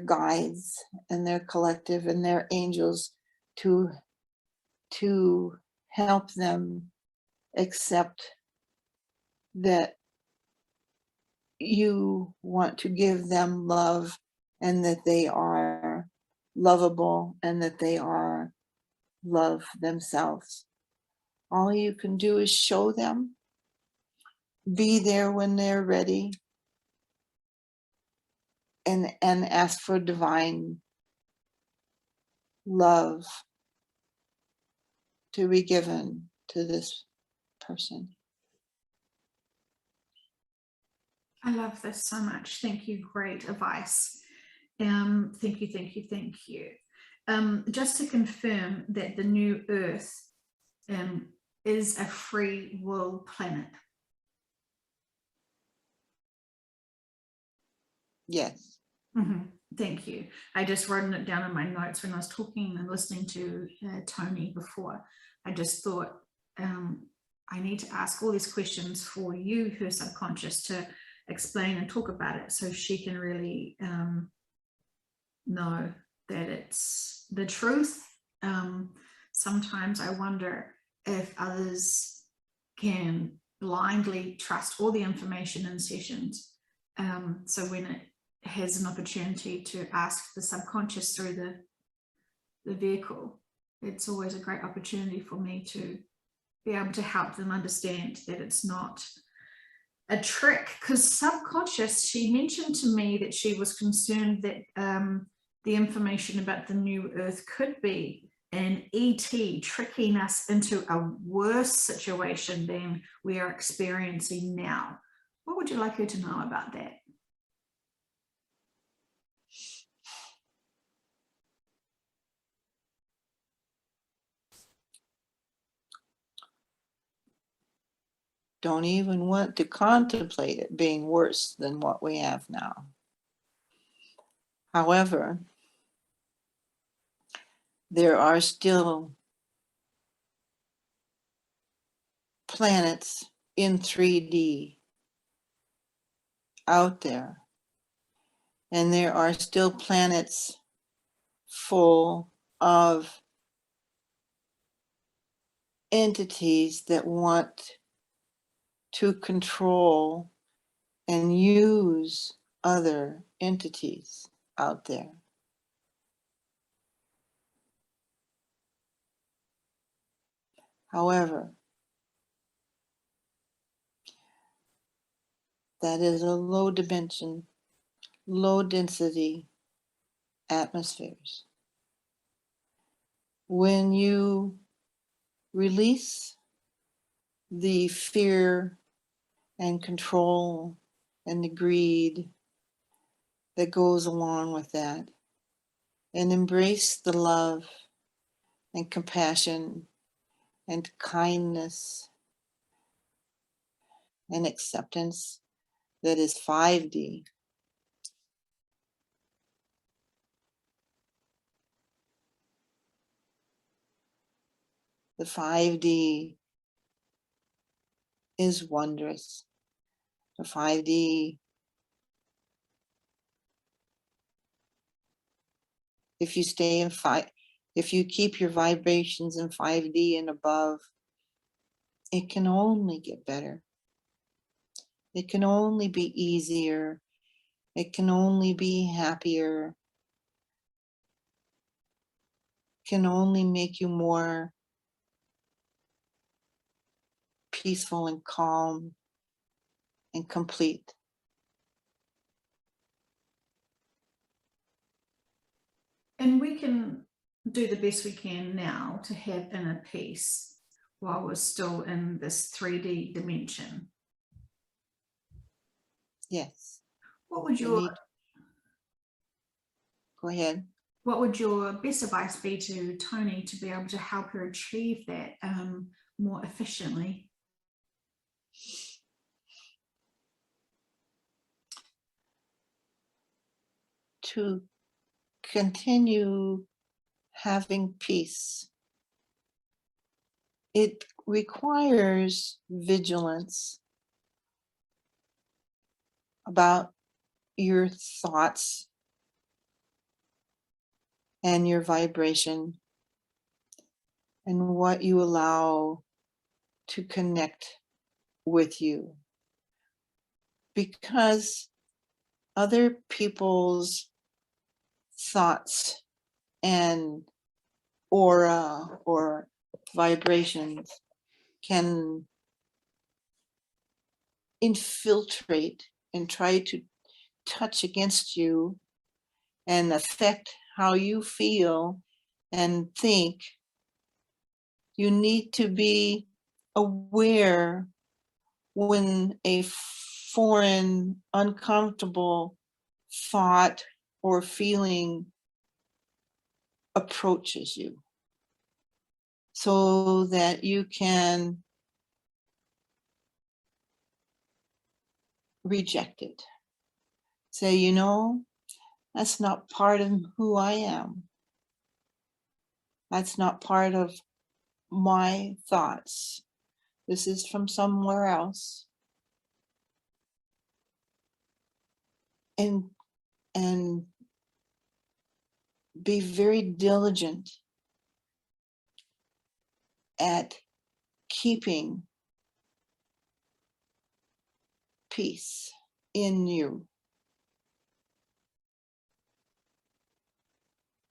guides and their collective and their angels to help them accept that you want to give them love and that they are lovable and that they are love themselves. All you can do is show them, be there when they're ready, and ask for divine love to be given to this person. I love this so much. Thank you. Great advice. Thank you, thank you, thank you. Just to confirm that the new Earth is a free will planet. Yes. Thank you. I just wrote it down in my notes when I was talking and listening to Tony before. I just thought I need to ask all these questions for you, her subconscious, to explain and talk about it so she can really know that it's the truth. Sometimes I wonder if others can blindly trust all the information in sessions. So when it has an opportunity to ask the subconscious through the vehicle, it's always a great opportunity for me to be able to help them understand that it's not a trick. Because subconscious, she mentioned to me that she was concerned that the information about the new Earth could be an ET tricking us into a worse situation than we are experiencing now. What would you like her to know about that? Don't even want to contemplate it being worse than what we have now. However, there are still planets in 3D out there, and there are still planets full of entities that want to control and use other entities out there. However, that is a low dimension, low density atmospheres. When you release the fear and control and the greed that goes along with that, and embrace the love and compassion and kindness and acceptance that is 5D. The 5D is wondrous. The 5D, if you stay in if you keep your vibrations in 5D and above, it can only get better. It can only be easier. It can only be happier. It can only make you more peaceful and calm and complete. And we can do the best we can now to have inner peace while we're still in this 3D dimension. Yes. What would your Go ahead. what would your best advice be to Tony to be able to help her achieve that more efficiently? To continue having peace. It requires vigilance about your thoughts and your vibration and what you allow to connect with you. Because other people's thoughts and aura or vibrations can infiltrate and try to touch against you and affect how you feel and think. You need to be aware when a foreign, uncomfortable thought or feeling approaches you, so that you can reject it. Say, you know, that's not part of who I am. That's not part of my thoughts. This is from somewhere else. And be very diligent at keeping peace in you.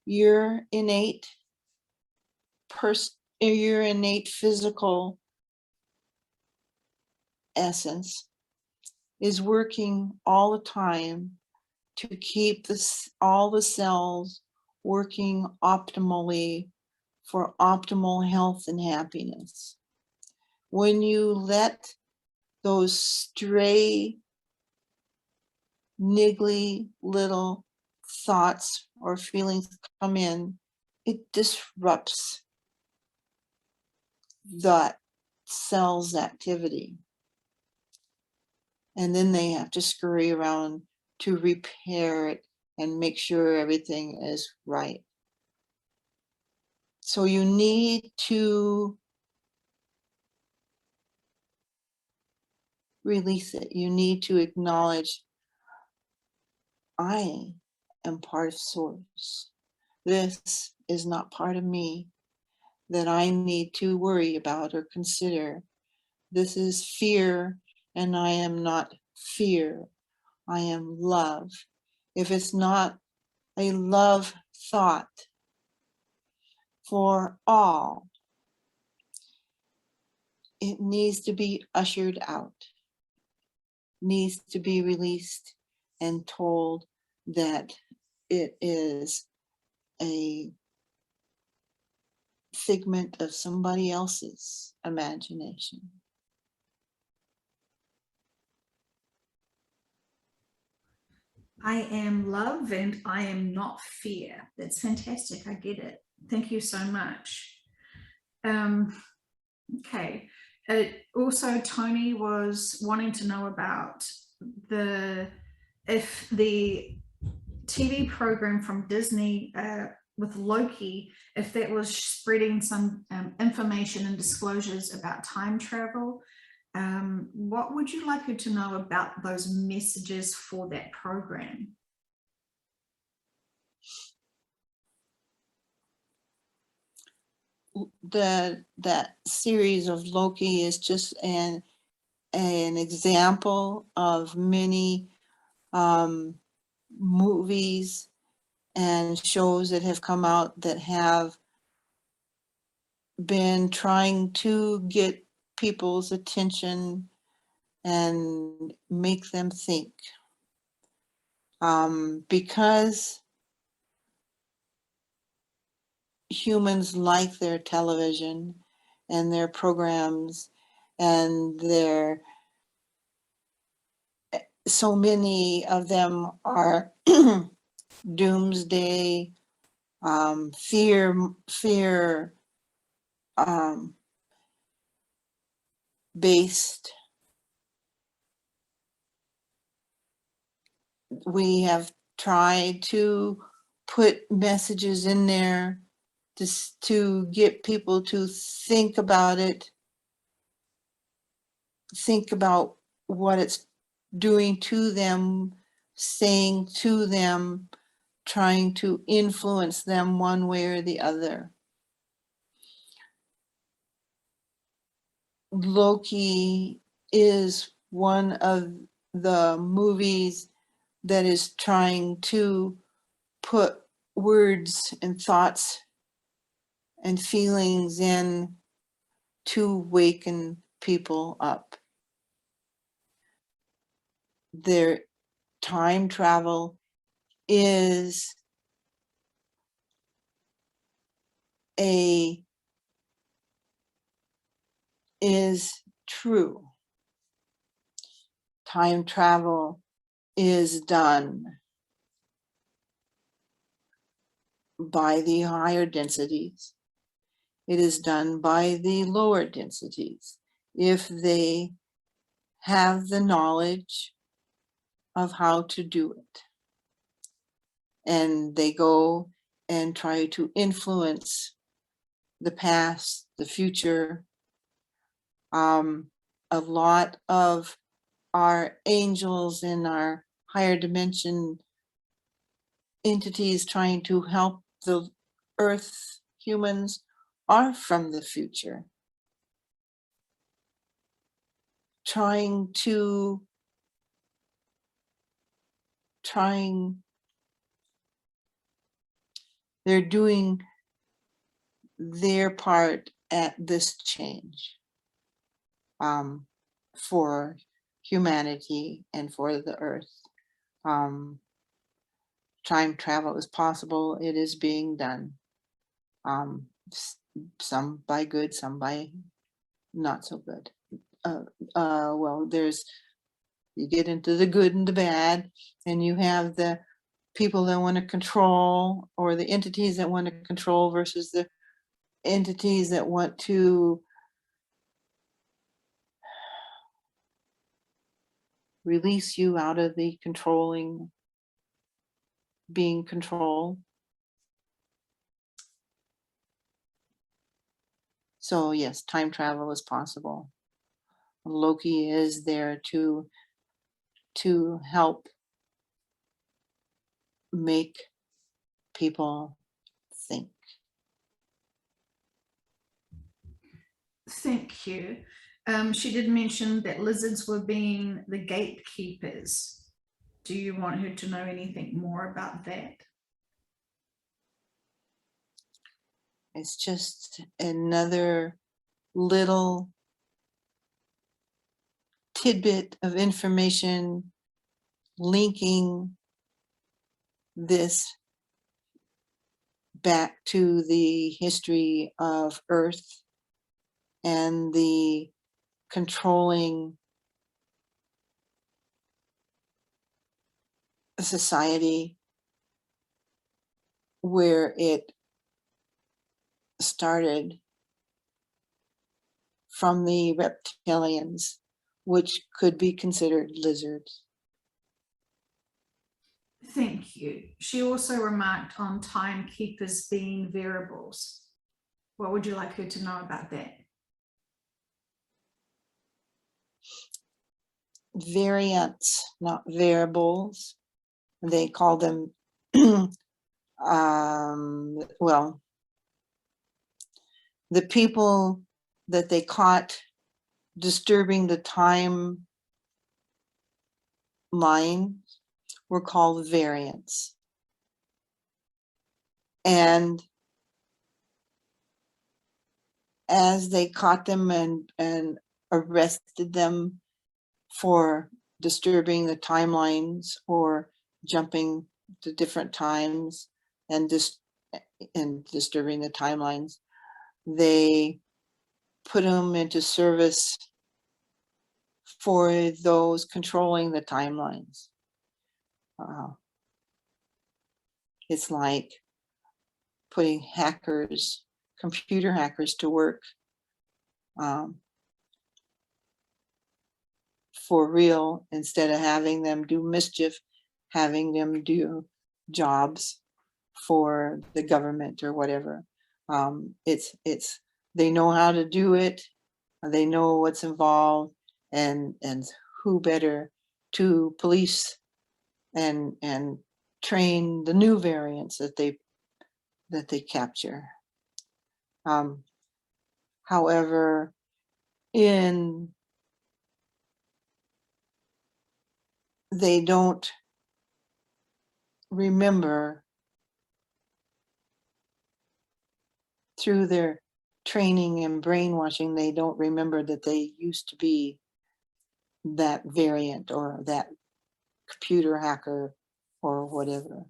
Your innate physical essence is working all the time to keep all the cells working optimally for optimal health and happiness. When you let those stray, niggly little thoughts or feelings come in, it disrupts that cell's activity. And then they have to scurry around to repair it and make sure everything is right. So you need to release it. You need to acknowledge, I am part of source. This is not part of me that I need to worry about or consider. This is fear, and I am not fear. I am love. If it's not a love thought for all, it needs to be ushered out, needs to be released and told that it is a figment of somebody else's imagination. I am love and I am not fear. That's fantastic. I get it. Thank you so much. Okay. Also, Tony was wanting to know about if the TV program from Disney with Loki, if that was spreading some information and disclosures about time travel. What would you like her to know about those messages for that program? That series of Loki is just an example of many movies and shows that have come out that have been trying to get people's attention and make them think. Because humans like their television and their programs and so many of them are doomsday fear based. We have tried to put messages in there to get people to think about it, think about what it's doing to them, saying to them, trying to influence them one way or the other. Loki is one of the movies that is trying to put words and thoughts and feelings in to waken people up. Their time travel is true. Time travel is done by the higher densities. It is done by the lower densities if they have the knowledge of how to do it. And they go and try to influence the past, the future. A lot of our angels in our higher dimension entities trying to help the earth humans are from the future, trying they're doing their part at this change for humanity and for the earth. Time travel is possible. It is being done. Some by good, some by not so good. Well, you get into the good and the bad, and you have the people that want to control, or the entities that want to control versus the entities that want to release you out of the being controlled. So yes, time travel is possible. Loki is there to help make people think. Thank you. She did mention that lizards were being the gatekeepers. Do you want her to know anything more about that? It's just another little tidbit of information linking this back to the history of Earth and the controlling society, where it started from the reptilians, which could be considered lizards. Thank you. She also remarked on timekeepers being variables. What would you like her to know about that? Variants, not variables. They call them, well, the people that they caught disturbing the time line were called variants. And as they caught them and arrested them for disturbing the timelines or jumping to different times and disturbing the timelines, they put them into service for those controlling the timelines. It's like putting hackers, computer hackers to work for real, instead of having them do mischief, having them do jobs for the government or whatever. It's they know how to do it, they know what's involved, and who better to police and train the new variants that they capture. However, they don't remember through their training and brainwashing, they don't remember that they used to be that variant or that computer hacker or whatever.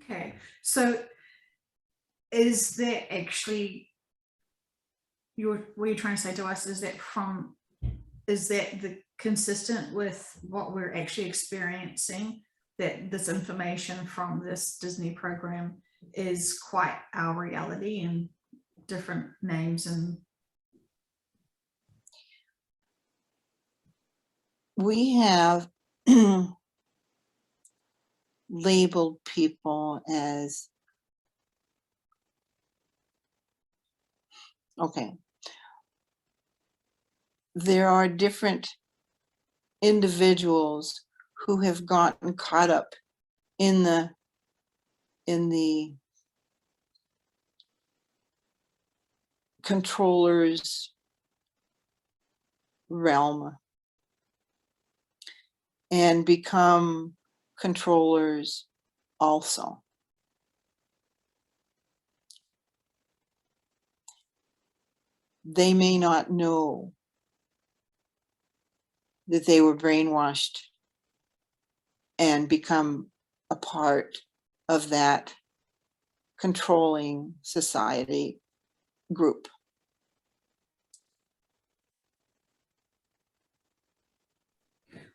Okay, so is that actually what you're trying to say to us? Is that the consistent with what we're actually experiencing, that this information from this Disney program is quite our reality in different names? And We have labeled people as, okay, there are different individuals who have gotten caught up in the controller's realm and become controllers also. They may not know that they were brainwashed and become a part of that controlling society group.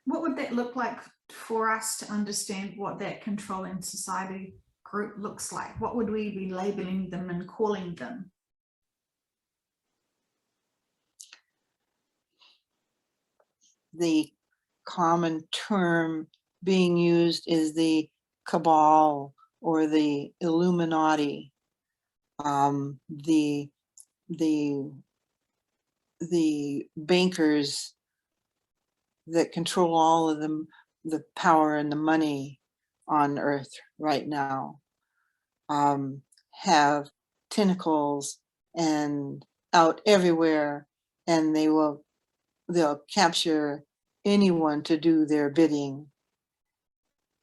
what would that look like for us to understand what that controlling society group looks like? What would we be labeling them and calling them? The common term being used is the cabal or the Illuminati, the bankers that control all of the power and the money on earth right now, have tentacles and out everywhere, and they'll capture anyone to do their bidding.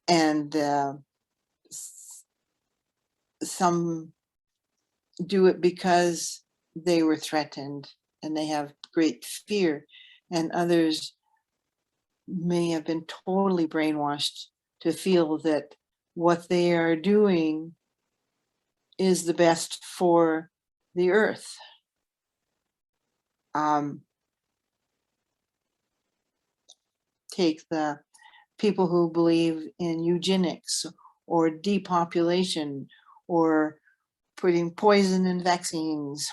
And some do it because they were threatened and they have great fear, and others may have been totally brainwashed to feel that what they are doing is the best for the earth. Take the people who believe in eugenics or depopulation or putting poison in vaccines.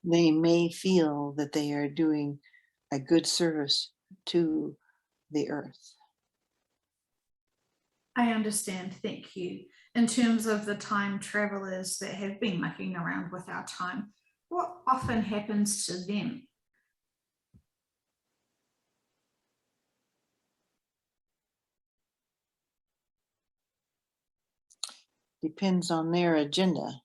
They may feel that they are doing a good service to the earth. I understand, thank you. In terms of the time travelers that have been mucking around with our time, what often happens to them? Depends on their agenda.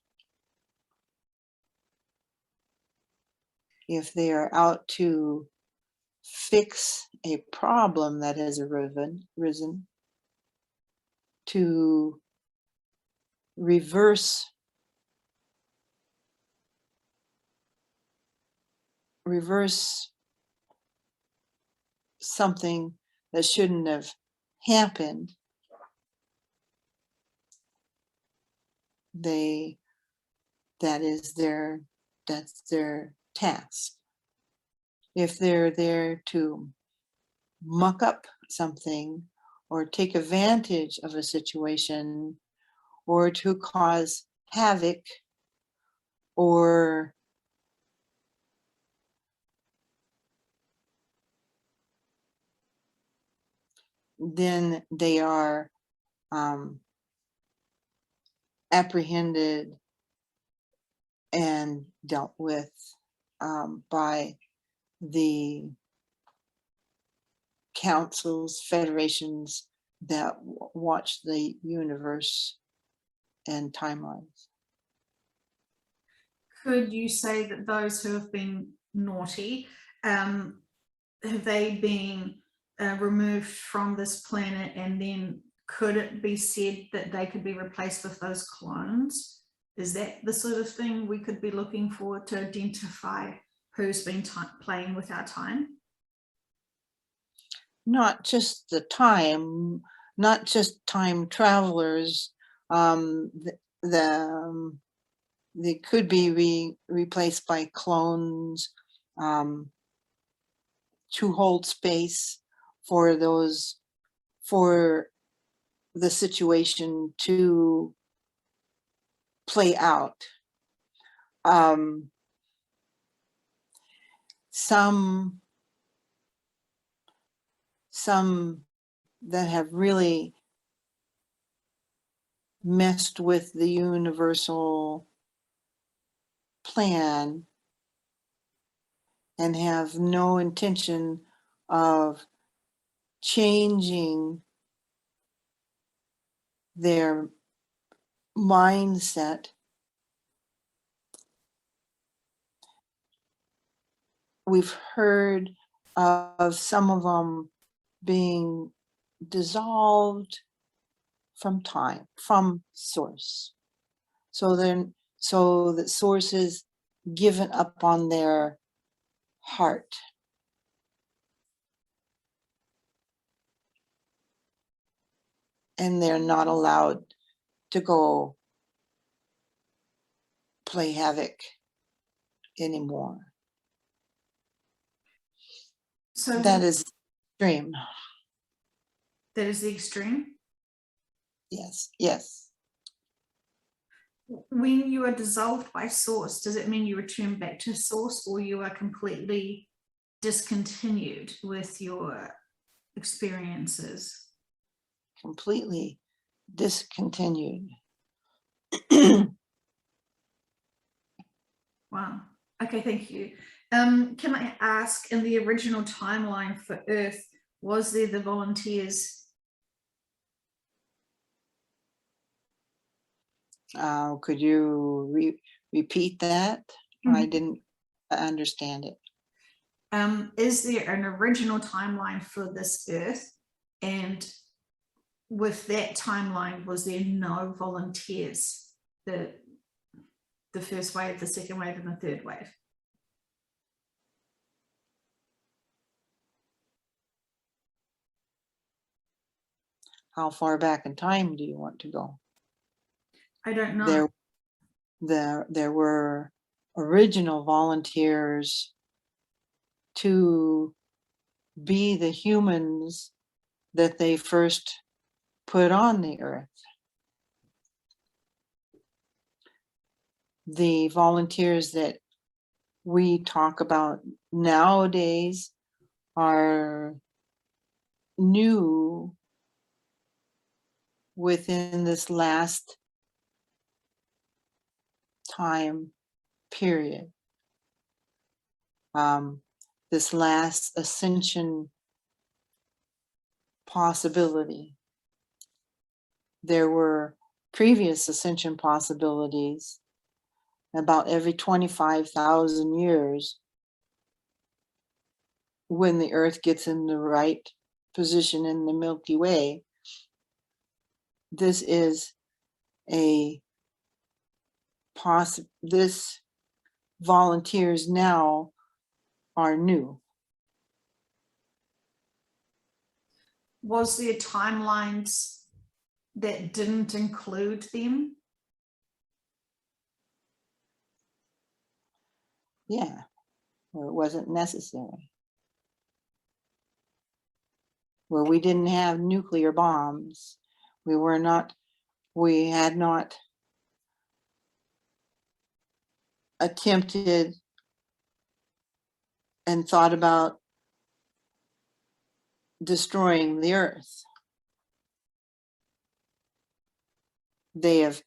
If they are out to fix a problem that has risen, to reverse something that shouldn't have happened, that's their task. If they're there to muck up something or take advantage of a situation or to cause havoc or then they are apprehended and dealt with by the councils, federations that watch the universe and timelines. Could you say that those who have been naughty, have they been removed from this planet, and then could it be said that they could be replaced with those clones? Is that the sort of thing we could be looking for to identify who's been playing with our time? Not just the time, not just time travelers. They could be replaced by clones to hold space for those, for the situation to play out. Some that have really messed with the universal plan and have no intention of changing their mindset. We've heard of some of them being dissolved from time, from source. So that source is given up on their heart. And they're not allowed to go play havoc anymore. So that is extreme. that is the extreme. Yes, yes. When you are dissolved by source, does it mean you return back to source, or you are completely discontinued with your experiences? Completely discontinued. Wow. Okay, thank you. Can I ask, in the original timeline for Earth, was there the volunteers? Could you repeat that? I didn't understand it. Is there an original timeline for this Earth? And with that timeline, was there no volunteers? The first wave, the second wave, and the third wave? How far back in time do you want to go? I don't know. There were original volunteers to be the humans that they first put on the earth. The volunteers that we talk about nowadays are new within this last time period. This last ascension possibility. There were previous ascension possibilities about every 25,000 years when the Earth gets in the right position in the Milky Way. This is this volunteers now are new. Was there timelines that didn't include them? Yeah, or it wasn't necessary. where we didn't have nuclear bombs. We had not attempted and thought about destroying the earth. They have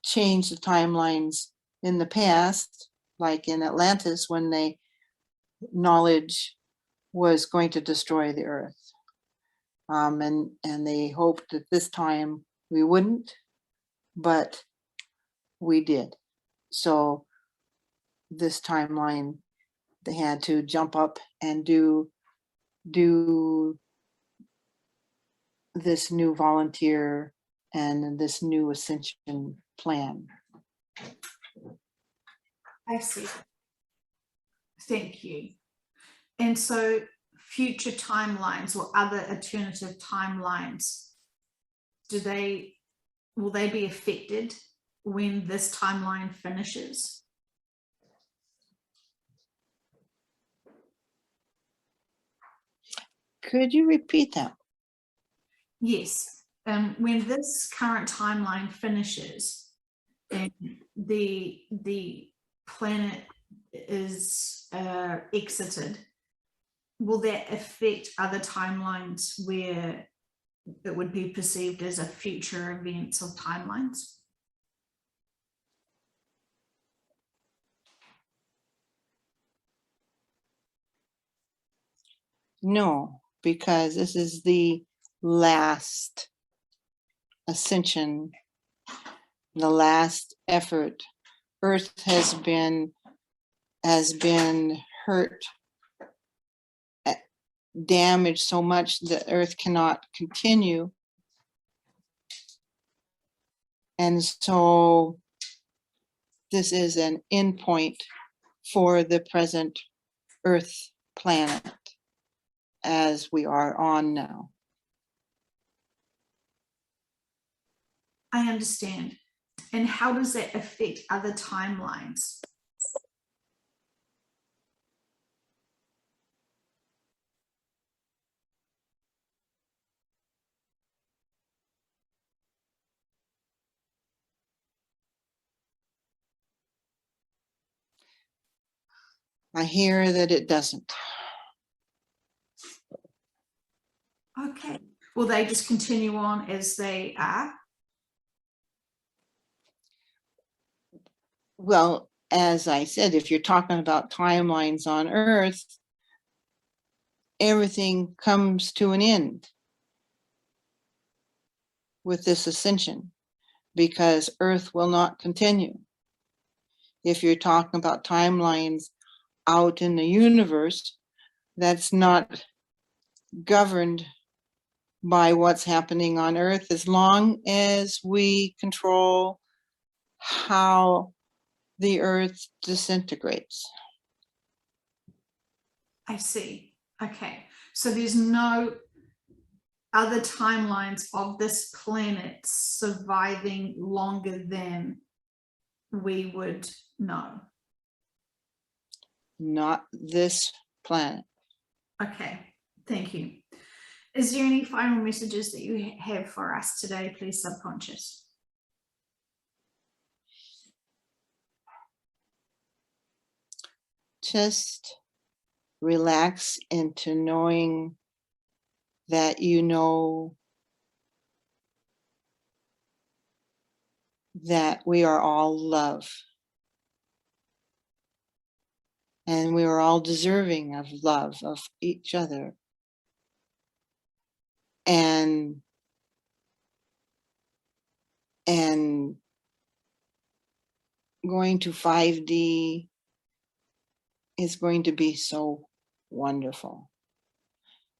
changed the timelines in the past, like in Atlantis, when knowledge was going to destroy the earth. And they hoped that this time we wouldn't, but we did. So this timeline, they had to jump up and do this new volunteer and this new ascension plan. I see. Thank you. And so future timelines or other alternative timelines, will they be affected when this timeline finishes? Could you repeat that? Yes. When this current timeline finishes and the planet is exited, will that affect other timelines where it would be perceived as a future events or timelines? No, because this is the last ascension, the last effort. Earth has been hurt, damaged so much that Earth cannot continue. And so this is an endpoint for the present Earth planet as we are on now. I understand. And how does that affect other timelines? I hear that it doesn't. Okay. Will they just continue on as they are? Well, as I said, if you're talking about timelines on Earth, everything comes to an end with this ascension because Earth will not continue. If you're talking about timelines out in the universe, that's not governed by what's happening on Earth as long as we control how the Earth disintegrates. I see. Okay. So there's no other timelines of this planet surviving longer than we would know. Not this planet. Okay. Thank you. Is there any final messages that you have for us today, please, subconscious? Just relax into knowing that you know that we are all love. And we are all deserving of love of each other. And going to 5D is going to be so wonderful.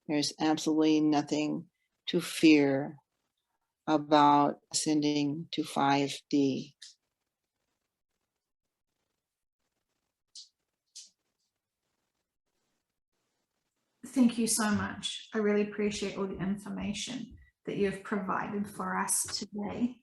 There's absolutely nothing to fear about ascending to 5D. Thank you so much. I really appreciate all the information that you've provided for us today.